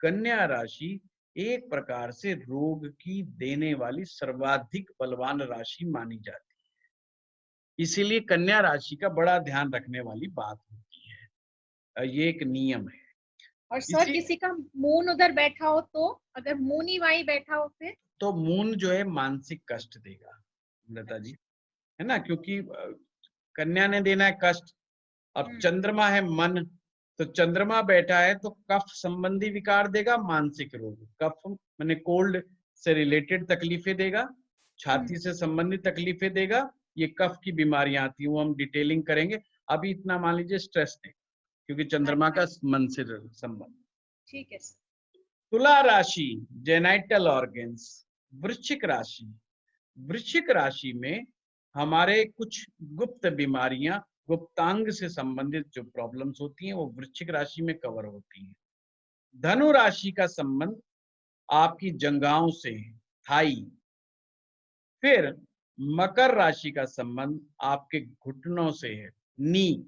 कन्या राशि एक प्रकार से रोग की देने वाली सर्वाधिक बलवान राशि मानी जाती है। इसीलिए कन्या राशि का बड़ा ध्यान रखने वाली बात होती है। ये एक नियम है। और सर इसी किसी का मून उधर बैठा हो तो, अगर मून ही वहीं बैठा हो फिर? तो मून जो है मानसिक कष्ट देगा लता जी, है ना, क्योंकि कन्या ने देना है कष्ट। अब चंद्रमा है मन, तो चंद्रमा बैठा है तो कफ संबंधी विकार देगा, मानसिक रोग। कफ माने कोल्ड से रिलेटेड तकलीफें देगा, छाती से संबंधित तकलीफें देगा। ये कफ की बीमारियां आती हैं, वो हम डिटेलिंग करेंगे। अभी इतना मान लीजिए स्ट्रेस देगा, क्योंकि चंद्रमा का मन से संबंध। ठीक है सर। तुला राशि जेनाइटल ऑर्गन्स। वृश्चिक राशि, वृश्चिक राशि में हमारे कुछ गुप्त बीमारियां, गुप्तांग से संबंधित जो प्रॉब्लम्स होती हैं वो वृश्चिक राशि में कवर होती हैं। धनु राशि का संबंध आपकी जंघाओं से है, थाई। फिर मकर राशि का संबंध आपके घुटनों से है, नी।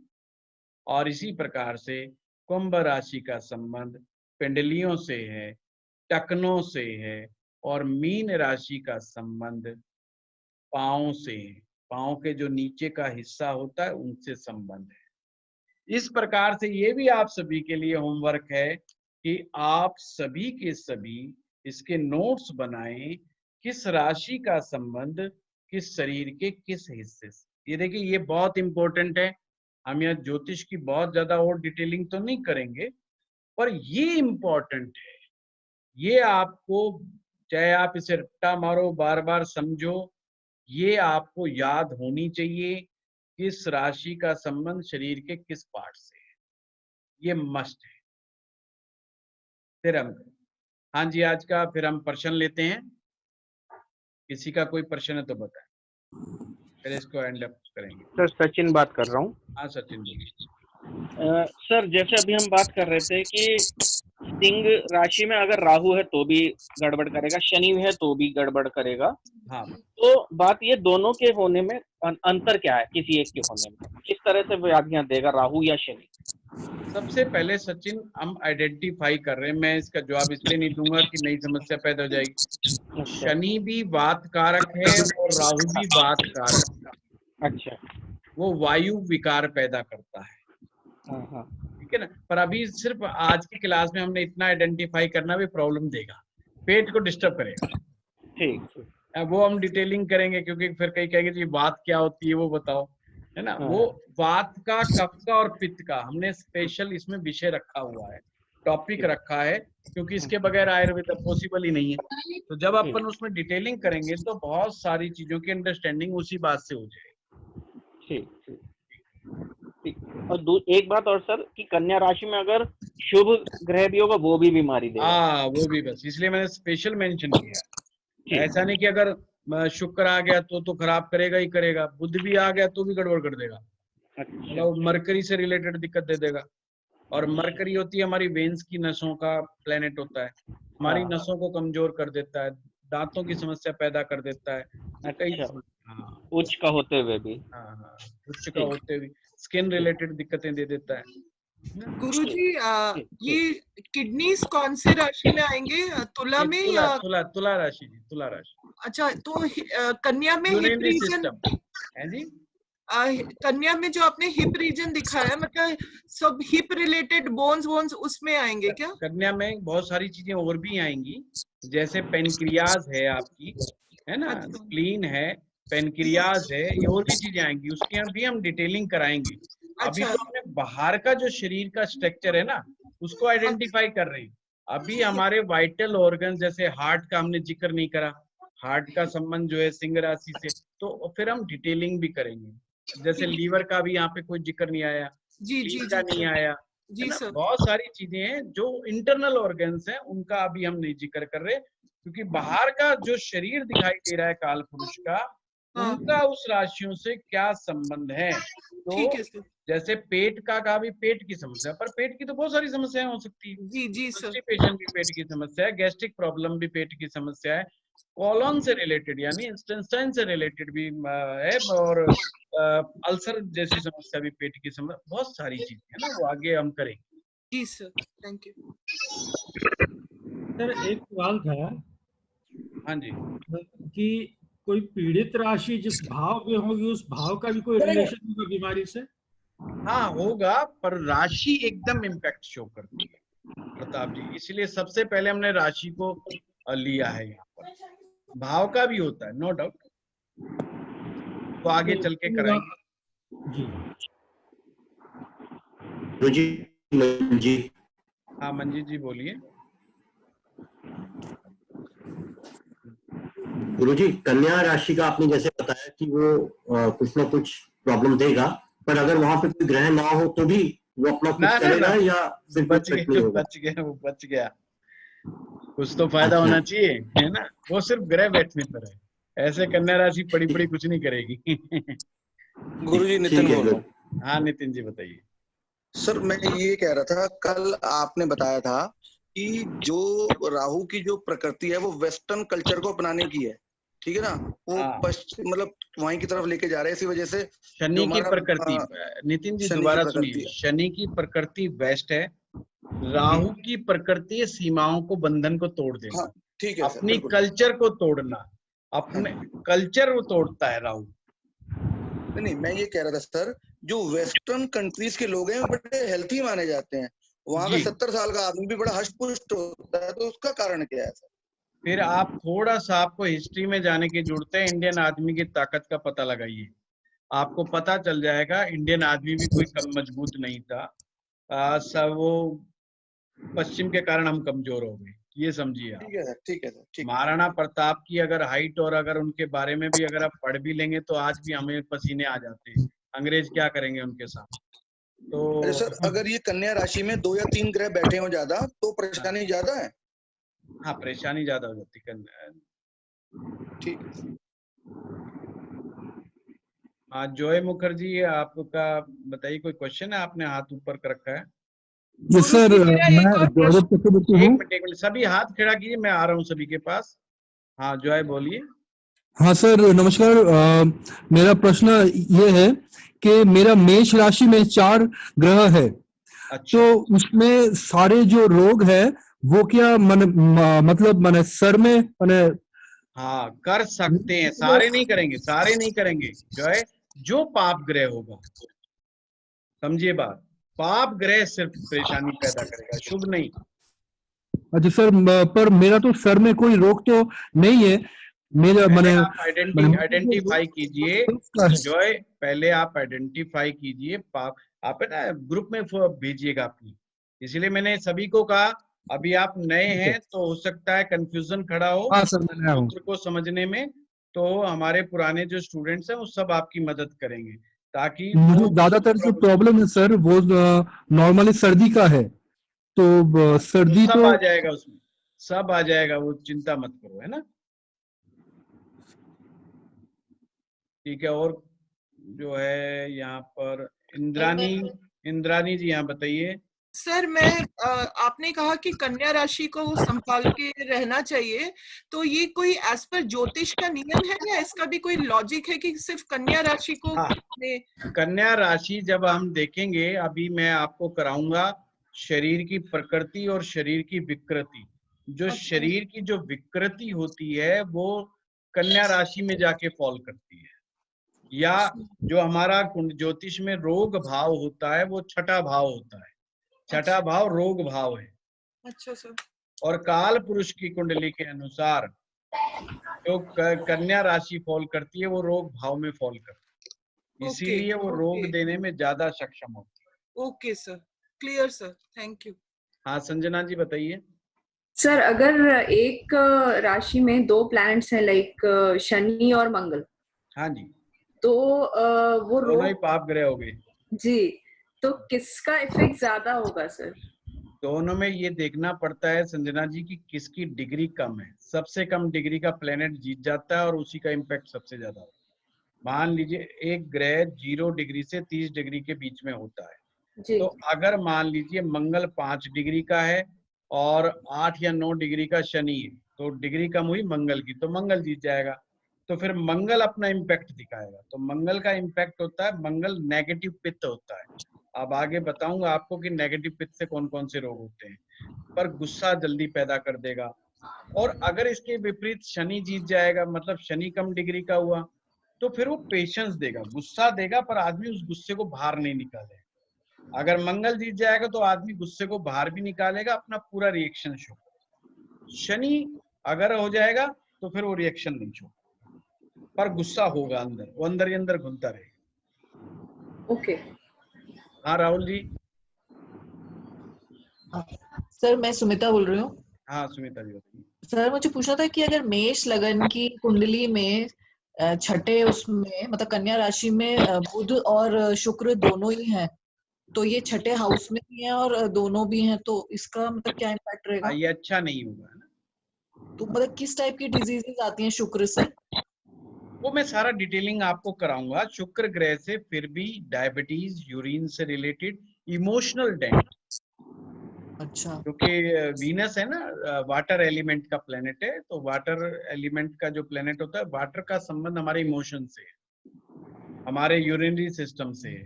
और इसी प्रकार से कुंभ राशि का संबंध पिंडलियों से है, टखनों से है। और मीन राशि का संबंध पांव से है, पांव के जो नीचे का हिस्सा होता है उनसे संबंध है। इस प्रकार से ये भी आप सभी के लिए होमवर्क है कि आप सभी के सभी इसके नोट्स बनाएं, किस राशि का संबंध किस शरीर के किस हिस्से से। ये देखिए, ये बहुत इंपॉर्टेंट है। हम यहाँ ज्योतिष की बहुत ज्यादा और डिटेलिंग तो नहीं करेंगे, पर ये इंपॉर्टेंट है। ये आपको, चाहे आप इसे रट्टा मारो, बार बार समझो, ये आपको याद होनी चाहिए किस राशि का संबंध शरीर के किस पार्ट से है। ये मस्ट है। फिर हम, हाँ जी, आज का फिर हम प्रश्न लेते हैं। किसी का कोई प्रश्न है तो बताएं, फिर इसको एंड अप करेंगे। सर सचिन बात कर रहा हूँ। हाँ सचिन बोलिए। सर जैसे अभी हम बात कर रहे थे कि सिंह राशि में अगर राहु है तो भी गड़बड़ करेगा, शनि है तो भी गड़बड़ करेगा। हाँ, तो बात ये दोनों के होने में अंतर क्या है, किसी एक के होने में किस तरह से व्याधियां देगा, राहु या शनि? सबसे पहले सचिन हम आइडेंटिफाई कर रहे हैं। मैं इसका जवाब इसलिए नहीं दूंगा कि नई समस्या पैदा हो जाएगी। शनि भी वात कारक है और राहु भी वात कारक है। अच्छा, वो वायु विकार पैदा करता है, ठीक है ना। पर अभी सिर्फ आज की क्लास में हमने इतना आइडेंटिफाई करना भी प्रॉब्लम देगा, पेट को डिस्टर्ब करेगा। ठीक, वो हम डिटेलिंग करेंगे, क्योंकि फिर कई कहेंगे जी बात क्या होती है वो बताओ, है ना। वो वात का, कफ का और पित्त का हमने स्पेशल इसमें विषय रखा हुआ है, टॉपिक रखा है, क्योंकि इसके बगैर आयुर्वेद पॉसिबल ही नहीं है। तो जब अपन उसमें डिटेलिंग करेंगे तो बहुत सारी चीजों की अंडरस्टैंडिंग उसी बात से हो जाएगी। ठीक। और एक बात और सर, कि कन्या राशि में अगर शुभ ग्रह भी होगा वो भी बीमारी देगा। हाँ, वो भी, बस इसलिए मैंने स्पेशल मेंशन किया। ऐसा नहीं कि अगर शुक्र आ गया तो खराब करेगा ही करेगा, बुध भी आ गया तो भी गड़बड़ कर देगा। मतलब मरकरी से रिलेटेड दिक्कत दे देगा। और मरकरी होती है हमारी वेन्स की नसों का प्लेनेट होता है, हमारी नसों को कमजोर कर देता है, दांतों की समस्या पैदा कर देता है। कई उच्च का होते हुए भी, हाँ, उच्च का होते हुए स्किन रिलेटेड दिक्कतें दे देता है। गुरुजी, ये किडनीज कौन से राशि में आएंगे, तुला में या? तुला राशि जी, तुला राशि। अच्छा, तो कन्या में हिप रीजन है जी। कन्या में जो आपने हिप रीजन दिखाया, मतलब सब हिप रिलेटेड बोन्स उसमें आएंगे क्या? कन्या में बहुत सारी चीजें और भी आएंगी, जैसे पेनक्रियाज है आपकी, है ना, स्प्लीन है, पेनक्रियाज है, ये और भी चीजें आएंगी, उसकी भी हम डिटेलिंग कराएंगे। अभी तो हमने बाहर का जो शरीर का स्ट्रक्चर है ना उसको आइडेंटिफाई कर रही। अभी हमारे वाइटल ऑर्गन, जैसे हार्ट का हमने जिक्र नहीं करा, हार्ट का संबंध जो है सिंह राशि से, तो फिर हम डिटेलिंग भी करेंगे। जैसे लीवर का भी यहाँ पे कोई जिक्र नहीं आया, जी का नहीं आया जी सर। बहुत सारी चीजें हैं जो इंटरनल ऑर्गन्स हैं, उनका अभी हम नहीं जिक्र कर रहे, क्योंकि बाहर का जो शरीर दिखाई दे रहा है काल पुरुष का, उनका उस राशियों से क्या संबंध है। तो जैसे पेट का भी पेट की समस्या, पर पेट की तो बहुत सारी समस्याएं हो सकती है। जी सर। कॉन्स्टिपेशन भी पेट की समस्या है, गैस्ट्रिक प्रॉब्लम भी पेट की समस्या है, कॉलन से रिलेटेड यानी इंटेस्टाइन से रिलेटेड भी है, और अल्सर जैसी समस्या भी पेट की समस्या, बहुत सारी चीजें है ना, वो आगे हम करेंगे। जी सर, थैंक यू। सर एक सवाल था हाँ जी, कि कोई पीड़ित राशि जिस भाव में होगी उस भाव का भी कोई रिलेशन होगा बीमारी से? हाँ होगा, पर राशि एकदम इम्पैक्ट शो करती है प्रताप जी, इसलिए सबसे पहले हमने राशि को लिया है यहाँ पर। भाव का भी होता है, नो डाउट, वो आगे चल के कराएंगे। जी जी हाँ मंजीत जी बोलिए। गुरुजी, कन्या राशि का आपने जैसे बताया कि वो कुछ ना कुछ प्रॉब्लम देगा, पर अगर वहां पे कोई ग्रह ना हो तो भी वो अपना कुछ ना करेगा या सिर्फ बच इफेक्ट नहीं होगा? वो बच गया, कुछ तो फायदा होना चाहिए, है ना। वो सिर्फ ग्रह बैठने पर है, ऐसे कन्या राशि पड़ी पड़ी कुछ नहीं करेगी। गुरुजी नितिन बोल रहा हूँ। हाँ नितिन जी बताइए। सर मैं ये कह रहा था, कल आपने बताया था कि जो राहु की जो प्रकृति है वो वेस्टर्न कल्चर को अपनाने की है, ठीक है ना, वो पश्चिम मतलब वहीं की तरफ लेके जा रहे हैं, इसी वजह से शनि की प्रकृति, नितिन जी दोबारा सुनिए, शनि की प्रकृति वेस्ट है, राहु की प्रकृति सीमाओं को, बंधन को तोड़ देना। हाँ, ठीक है अपनी कल्चर को तोड़ना, अपने कल्चर वो तोड़ता है राहु। नहीं मैं ये कह रहा था सर, जो वेस्टर्न कंट्रीज के लोग हैं वो बड़े हेल्थी माने जाते हैं, वहां का 70 साल का आदमी भी बड़ा हष्ट-पुष्ट होता है, तो उसका कारण क्या है सर? फिर आप थोड़ा सा, आपको हिस्ट्री में जाने की जरूरत है, इंडियन आदमी की ताकत का पता लगाइए, आपको पता चल जाएगा इंडियन आदमी भी कोई कम मजबूत नहीं था। सब वो पश्चिम के कारण हम कमजोर हो गए, ये समझिए आप। ठीक है सर, ठीक है सर, ठीक। महाराणा प्रताप की अगर हाइट और अगर उनके बारे में भी अगर आप पढ़ भी लेंगे तो आज भी हमें पसीने आ जाते हैं, अंग्रेज क्या करेंगे उनके साथ। तो अरे सर अगर ये कन्या राशि में 2 या 3 ग्रह बैठे हो ज्यादा तो परेशानी ज्यादा है? हाँ परेशानी ज्यादा हो जाती है। ठीक है। हाँ जॉय मुखर्जी, आपका बताइए, कोई क्वेश्चन है? आपने हाथ ऊपर कर रखा है। जी सर, मैं गौरव चक्रवर्ती हूँ। एक मिनट, सभी हाथ खड़ा कीजिए, मैं आ रहा हूँ सभी के पास। हाँ जॉय बोलिए। हाँ सर नमस्कार, मेरा प्रश्न ये है कि मेरा मेष राशि में 4 ग्रह है। अच्छा। तो उसमें सारे जो रोग है वो क्या मतलब सर में हाँ कर सकते हैं, सारे नहीं करेंगे, सारे नहीं करेंगे। जो पाप ग्रह होगा, समझिए बात, पाप ग्रह सिर्फ परेशानी पैदा करेगा, शुभ नहीं। अच्छा सर, पर मेरा तो सर में कोई रोग तो नहीं है। मेरा आप आइडेंटिफाई कीजिए जॉय, पहले आप आइडेंटिफाई कीजिए पाप। आप है ना ग्रुप में भेजिएगा अपनी, इसीलिए मैंने सभी को कहा, अभी आप नए हैं तो हो सकता है कंफ्यूजन खड़ा हो सूत्र को समझने में, तो हमारे पुराने जो स्टूडेंट्स हैं वो सब आपकी मदद करेंगे, ताकि मुझे ज्यादातर जो प्रॉब्लम है सर वो नॉर्मली सर्दी का है, तो सर्दी सब आ जाएगा, उसमें सब आ जाएगा, वो चिंता मत करो, है ना। ठीक है, और जो है यहाँ पर इंद्रानी जी, यहाँ बताइए। सर मैं आपने कहा कि कन्या राशि को संभाल के रहना चाहिए, तो ये कोई एज पर ज्योतिष का नियम है या इसका भी कोई लॉजिक है कि सिर्फ कन्या राशि को? कन्या राशि जब हम देखेंगे, अभी मैं आपको कराऊंगा शरीर की प्रकृति और शरीर की विकृति। जो शरीर की जो विकृति होती है वो कन्या राशि में जाके फॉल करती है, या जो हमारा ज्योतिष में रोग भाव होता है वो छठा भाव होता है, छठा भाव रोग भाव है। अच्छा सर। और काल पुरुष की कुंडली के अनुसार जो कन्या राशि फॉल करती है वो रोग भाव में फॉल करती है, इसीलिए वो रोग देने में ज्यादा सक्षम होती है। Okay sir, clear sir, thank you. हाँ संजना जी बताइए। सर अगर एक राशि में 2 प्लैनेट्स हैं, लाइक शनि और मंगल, हाँ जी, तो वो दोनों ही पाप ग्रह हो गए जी, तो किसका इफेक्ट ज्यादा होगा सर? दोनों में ये देखना पड़ता है संजना जी की किसकी डिग्री कम है। सबसे कम डिग्री का प्लेनेट जीत जाता है और उसी का इम्पैक्ट सबसे ज्यादा होता है। मान लीजिए एक ग्रह 0 डिग्री से 30 डिग्री के बीच में होता है जी। तो अगर मान लीजिए मंगल 5 डिग्री का है और 8 या 9 डिग्री का शनि है, तो डिग्री कम हुई मंगल की, तो मंगल जीत जाएगा। तो फिर मंगल अपना इम्पैक्ट दिखाएगा, तो मंगल का इम्पैक्ट होता है, मंगल नेगेटिव पित्त होता है, अब आगे बताऊंगा आपको कि नेगेटिव पित्त से कौन कौन से रोग होते हैं, पर गुस्सा जल्दी पैदा कर देगा। और अगर इसके विपरीत शनि जीत जाएगा, मतलब शनि कम डिग्री का हुआ, तो फिर वो पेशेंस देगा, गुस्सा देगा, पर आदमी उस गुस्से को बाहर नहीं निकालेगा। अगर मंगल जीत जाएगा तो आदमी गुस्से को बाहर भी निकालेगा, अपना पूरा रिएक्शन शो। शनि अगर हो जाएगा तो फिर वो रिएक्शन नहीं शो, पर गुस्सा होगा अंदर, वो अंदर ही अंदर घूमता रहेगा। ओके। हाँ राहुल जी। सर मैं सुमिता बोल रही हूँ। हाँ सुमिता जी बताइए। सर मुझे पूछना था कि अगर मेष लगन की कुंडली में छठे उसमें मतलब कन्या राशि में बुध और शुक्र दोनों ही हैं, तो ये छठे हाउस में भी हैं और दोनों भी हैं, तो इसका मतलब क्या इम्पैक्ट रहेगा? ये अच्छा नहीं होगा ना। तो मतलब किस टाइप की डिजीजेस आती हैं शुक्र से? वो मैं सारा डिटेलिंग आपको कराऊंगा। शुक्र ग्रह से फिर भी डायबिटीज, यूरिन से रिलेटेड, इमोशनल डैमेज। अच्छा। क्योंकि वीनस है ना, वाटर एलिमेंट का प्लेनेट है, तो वाटर एलिमेंट का जो प्लेनेट होता है, वाटर का संबंध हमारे इमोशन से, हमारे यूरिनरी सिस्टम से है।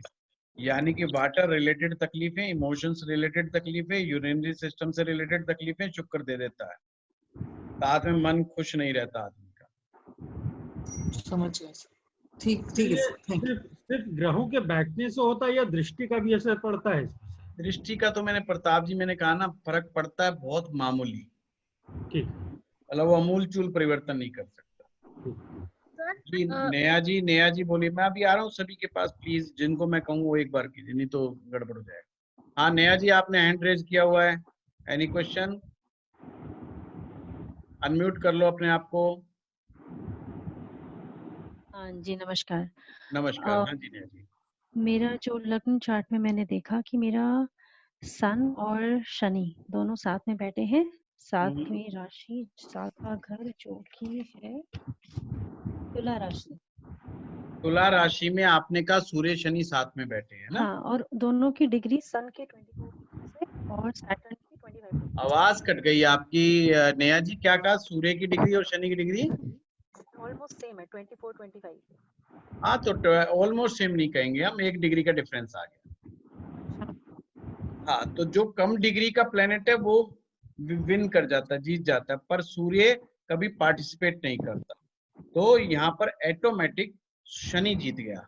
यानी कि वाटर रिलेटेड तकलीफें, इमोशंस रिलेटेड तकलीफें, यूरिनरी सिस्टम से रिलेटेड तकलीफें शुक्र दे देता है। साथ में मन खुश नहीं रहता आदमी का। समझ गया। ठीक है सर, थैंक यू। सिर्फ ग्रहों के बैठने से होता है या दृष्टि का भी असर पड़ता है? दृष्टि का तो मैंने प्रताप जी मैंने कहा ना, फर्क पड़ता है बहुत मामूली, मतलब वो अमूल चूल परिवर्तन नहीं कर सकता। जी नेहा जी बोलिए। मैं अभी आ रहा हूँ सभी के पास, प्लीज जिनको मैं कहूँ वो एक बार कीजिए, नहीं तो गड़बड़ हो जाएगा। हाँ नेहा जी आपने हैंड रेज किया हुआ है, एनी क्वेश्चन? अनम्यूट कर लो अपने आप को। हाँ जी नमस्कार। नमस्कार। हाँ जी नेहा जी। मेरा जो लग्न चार्ट में मैंने देखा कि मेरा सन और शनि दोनों साथ में बैठे हैं, सातवीं राशि, सातवां घर जो कि है तुला राशि। तुला राशि में आपने कहा सूर्य शनि साथ में बैठे हैं ना? हाँ, और दोनों की डिग्री सन के 24 से और सैटर्न की 25। आवाज कट गई आपकी नेहा जी, क्या कहा? सूर्य की डिग्री और शनि की डिग्री ऑलमोस्ट सेम है, 24 25। हाँ तो ऑलमोस्ट सेम नहीं कहेंगे हम, 1 डिग्री का डिफरेंस आ गया। हाँ तो जो कम डिग्री का प्लेनेट है वो विन कर जाता है, जीत जाता है, पर सूर्य कभी पार्टिसिपेट नहीं करता, तो यहाँ पर ऑटोमेटिक शनि जीत गया।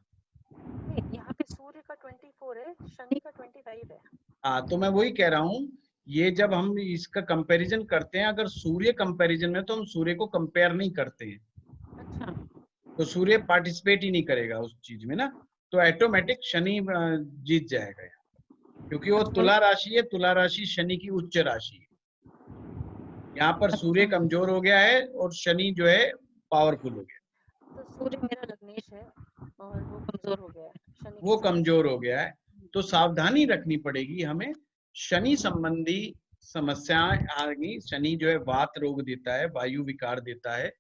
यहाँ पे सूर्य का 24 है, शनि का 25 है। हाँ तो मैं वही कह रहा हूँ, ये जब हम इसका कंपैरिजन करते हैं, अगर सूर्य कंपैरिजन में, तो हम सूर्य को कंपेयर नहीं करते हैं। अच्छा। तो सूर्य पार्टिसिपेट ही नहीं करेगा उस चीज में ना, तो ऑटोमेटिक शनि जीत जाएगा, क्योंकि वो तुला राशि है, तुला राशि शनि की उच्च राशि है। यहाँ पर सूर्य कमजोर हो गया है और शनि जो है पावरफुल हो गया। तो सूर्य मेरा लग्नेश है और वो कमजोर हो गया है, शनि वो कमजोर हो गया है, तो सावधानी रखनी पड़ेगी हमें। शनि संबंधी समस्याएं आएंगी। शनि जो है वात रोग देता है, वायु विकार देता है।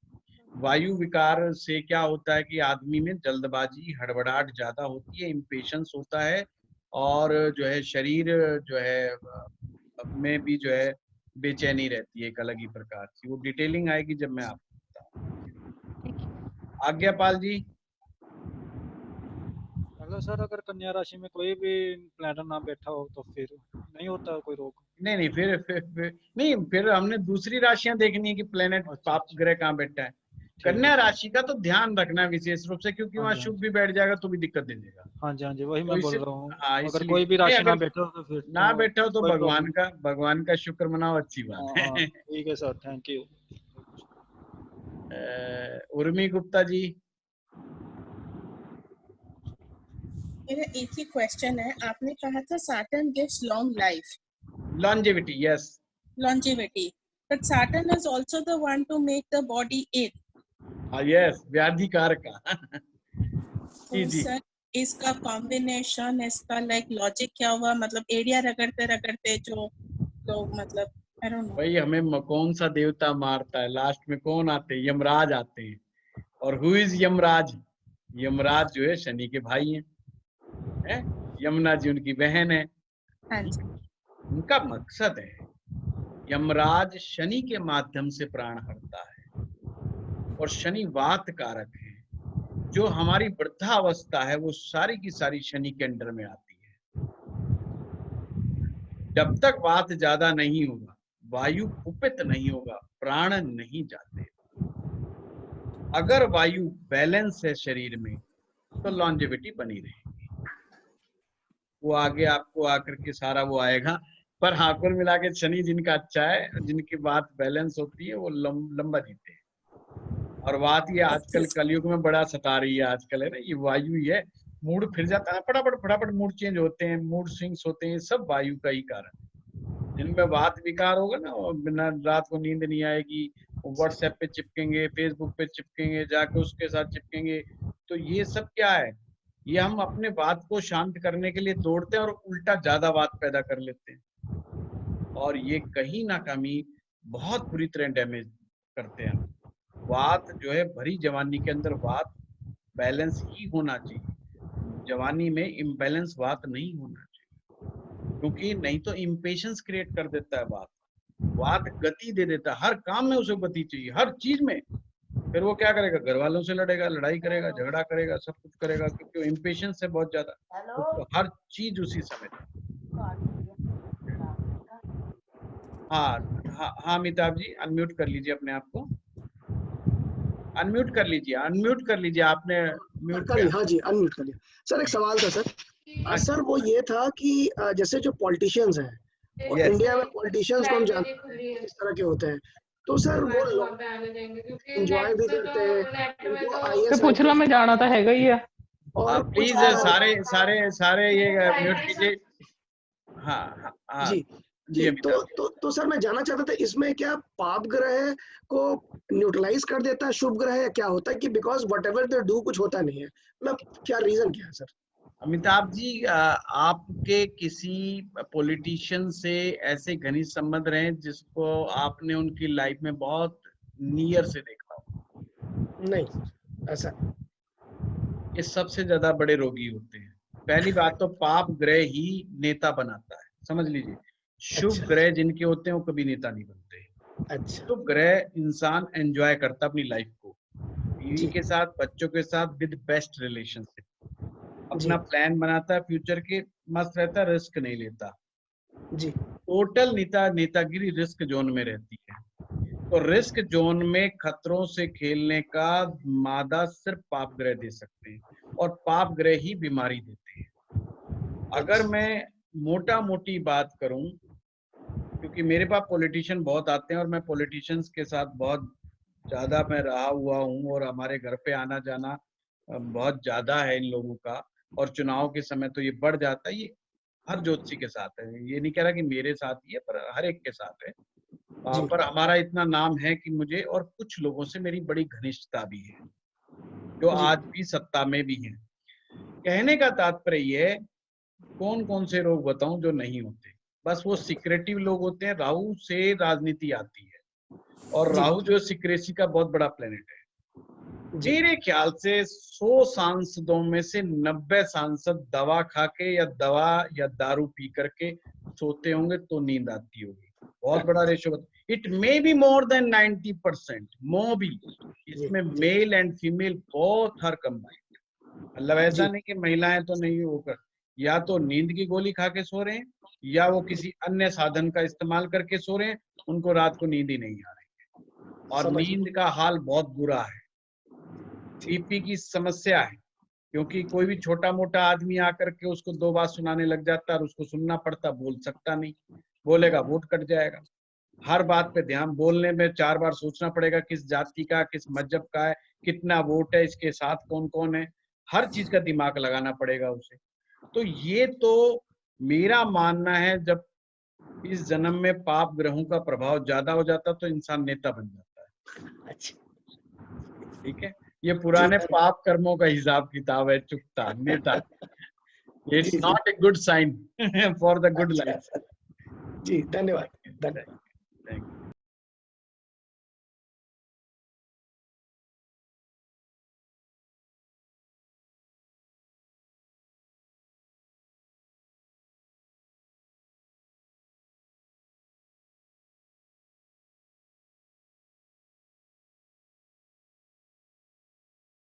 वायु विकार से क्या होता है कि आदमी में जल्दबाजी, हड़बड़ाहट ज्यादा होती है, इम्पेशंस होता है, और जो है शरीर जो है में भी जो है बेचैनी रहती है, एक अलग ही प्रकार की। वो डिटेलिंग आएगी जब मैं आपको बताऊं। आज्ञापाल जी। हेलो सर, अगर कन्या राशि में कोई भी प्लैनेट ना बैठा हो तो फिर नहीं होता कोई रोग? नहीं फिर हमने दूसरी राशियां देखनी है कि प्लेनेट पाप ग्रह कहाँ बैठा है। कन्या राशि का तो ध्यान रखना विशेष रूप से, क्योंकि वहाँ शुभ भी बैठ जाएगा तो भी दिक्कत दे देगा। हाँ जी वही तो मैं बोल रहा हूँ। हाँ, अगर कोई भी राशि ना बैठा हो तो फिर ना बैठा हो तो भगवान का शुक्र मनाओ, अच्छी बात है। ठीक है sir, thank you. Urmi Gupta ji. मेरा एक ही क्वेश्चन है, आपने कहा था Saturn gives long life. Longevity, yes. Longevity, but Saturn is also the one to make the body ill. Yes, व्याधि कारक का। तो सर इसका कॉम्बिनेशन, इसका लाइक लॉजिक क्या हुआ? मतलब एरिया रगड़ते रगड़ते जो लोग, मतलब आई डोंट नो। भाई हमें कौन सा देवता मारता है? लास्ट में कौन आते हैं? यमराज आते हैं। और हु इज यमराज? यमराज जो है शनि के भाई हैं, यमुना जी उनकी बहन है। उनका मकसद है, यमराज शनि के माध्यम से प्राण हरता है, और शनि वात कारक है। जो हमारी वृद्धावस्था है वो सारी की सारी शनि के अंडर में आती है। जब तक वात ज्यादा नहीं होगा, वायु कुपित नहीं होगा, प्राण नहीं जाते। अगर वायु बैलेंस है शरीर में तो लॉन्जेविटी बनी रहेगी। वो आगे आपको आकर के सारा वो आएगा, पर हाँ कुल मिला के शनि जिनका अच्छा है, जिनकी बात बैलेंस होती है, वो लंबा जीते हैं। और बात ये आजकल कलयुग में बड़ा सता रही है आजकल, है ना, ये वायु ही है। मूड फिर जाता है, फटाफट मूड चेंज होते हैं, मूड स्विंग्स होते हैं, सब वायु का ही कारण। जिनमें वात विकार होगा ना, बिना रात को नींद नहीं आएगी, व्हाट्सएप पे चिपकेंगे, फेसबुक पे चिपकेंगे, जाके उसके साथ चिपकेंगे, तो ये सब क्या है, ये हम अपने बात को शांत करने के लिए दौड़ते हैं और उल्टा ज्यादा बात पैदा कर लेते हैं, और ये कहीं ना कहीं बहुत बुरी तरह डैमेज करते हैं। वात जो है भरी जवानी के अंदर वात बैलेंस ही होना चाहिए, जवानी में इम्बैलेंस वात नहीं होना चाहिए, क्योंकि नहीं तो इम्पेशंस क्रिएट कर देता है वात गति दे देता है, हर काम में उसे गति चाहिए, हर चीज में। फिर वो क्या करेगा, घर वालों से लड़ेगा, लड़ाई करेगा, झगड़ा करेगा, सब कुछ करेगा, क्योंकि इम्पेशंस है बहुत ज्यादा, तो हर चीज उसी समय। हाँ अमिताभ जी, अनम्यूट कर लीजिए अपने आप को, अनम्यूट कर लीजिए, आपने म्यूट कर लिया। हाँ जी, अनम्यूट कर लिया। सर एक सवाल था सर। सर वो ये था कि जैसे जो पॉलिटिशियंस हैं, इंडिया में पॉलिटिशियंस को हम जानते हैं इस तरह के होते हैं, तो सर वो लोग एंजॉय भी करते हैं, तो पूछना मैं जाना तो हैगा ही है। और प्लीज सारे ये म्यूट कीजिए। हाँ जी तो सर मैं जानना चाहता था, इसमें क्या पाप ग्रह को न्यूट्रलाइज कर देता है शुभ ग्रह, या क्या होता है कि बिकॉज व्हाटएवर दे डू कुछ होता नहीं है, मतलब क्या रीजन क्या है सर? अमिताभ जी, आपके किसी पॉलिटिशियन से ऐसे घनिष्ठ संबंध रहे जिसको आपने उनकी लाइफ में बहुत नियर से देखा हो? नहीं, ऐसा ये सबसे ज्यादा बड़े रोगी होते हैं। पहली बात तो पाप ग्रह ही नेता बनाता है, समझ लीजिए। शुभ ग्रह जिनके होते हैं वो कभी नेता नहीं बनते। अच्छा। तो ग्रह इंसान एंजॉय करता अपनी लाइफ को, बीवी के साथ, बच्चों के साथ, विद बेस्ट रिलेशनशिप, अपना प्लान बनाता है फ्यूचर के, मस्त रहता, रिस्क नहीं लेता जी। टोटल नेतागिरी रिस्क जोन में रहती है। तो रिस्क जोन में खतरों से खेलने का मादा सिर्फ पाप ग्रह दे सकते हैं, और पाप ग्रह ही बीमारी देते हैं। अगर मैं मोटा मोटी बात करूं, क्योंकि मेरे पास पॉलिटिशियन बहुत आते हैं और मैं पॉलिटिशियंस के साथ बहुत ज्यादा मैं रहा हुआ हूं, और हमारे घर पे आना जाना बहुत ज्यादा है इन लोगों का, और चुनाव के समय तो ये बढ़ जाता है। ये हर ज्योतिषी के साथ है, ये नहीं कह रहा कि मेरे साथ ही है, पर हर एक के साथ है। पर हमारा इतना नाम है कि मुझे और कुछ लोगों से मेरी बड़ी घनिष्ठता भी है, जो आज भी सत्ता में भी हैं। कहने का तात्पर्य ये है, कौन कौन से रोग बताऊं जो नहीं होते, बस वो सिक्रेटिव लोग होते हैं। राहु से राजनीति आती है, और राहु जो सिक्रेसी का बहुत बड़ा प्लेनेट है। मेरे ख्याल से 100 सांसदों में से 90 सांसद दवा खा के या दारू पी करके सोते होंगे तो नींद आती होगी। बहुत बड़ा ratio, it may be more than 90%, more भी। इसमें male and female both are combined. मतलब ऐसा नहीं कि महिलाएं तो नहीं होकर, या तो नींद की गोली खा के सो रहे हैं, या वो किसी अन्य साधन का इस्तेमाल करके सो रहे हैं, उनको रात को नींद ही नहीं आ रही है। और नींद का हाल बहुत बुरा है, बीपी की समस्या है, क्योंकि कोई भी छोटा मोटा आदमी आकर के उसको 2 बात सुनाने लग जाता है, और उसको सुनना पड़ता, बोल सकता नहीं, बोलेगा वोट कट जाएगा। हर बात पे ध्यान, बोलने में 4 बार सोचना पड़ेगा, किस जाति का, किस मजहब का है, कितना वोट है, इसके साथ कौन कौन है, हर चीज का दिमाग लगाना पड़ेगा उसे। तो ये तो मेरा मानना है, जब इस जन्म में पाप ग्रहों का प्रभाव ज्यादा हो जाता तो इंसान नेता बन जाता है। अच्छा, ठीक है, ये पुराने पाप कर्मों का हिसाब किताब है, चुकता नेता। It's not a good sign for the good life. जी, धन्यवाद।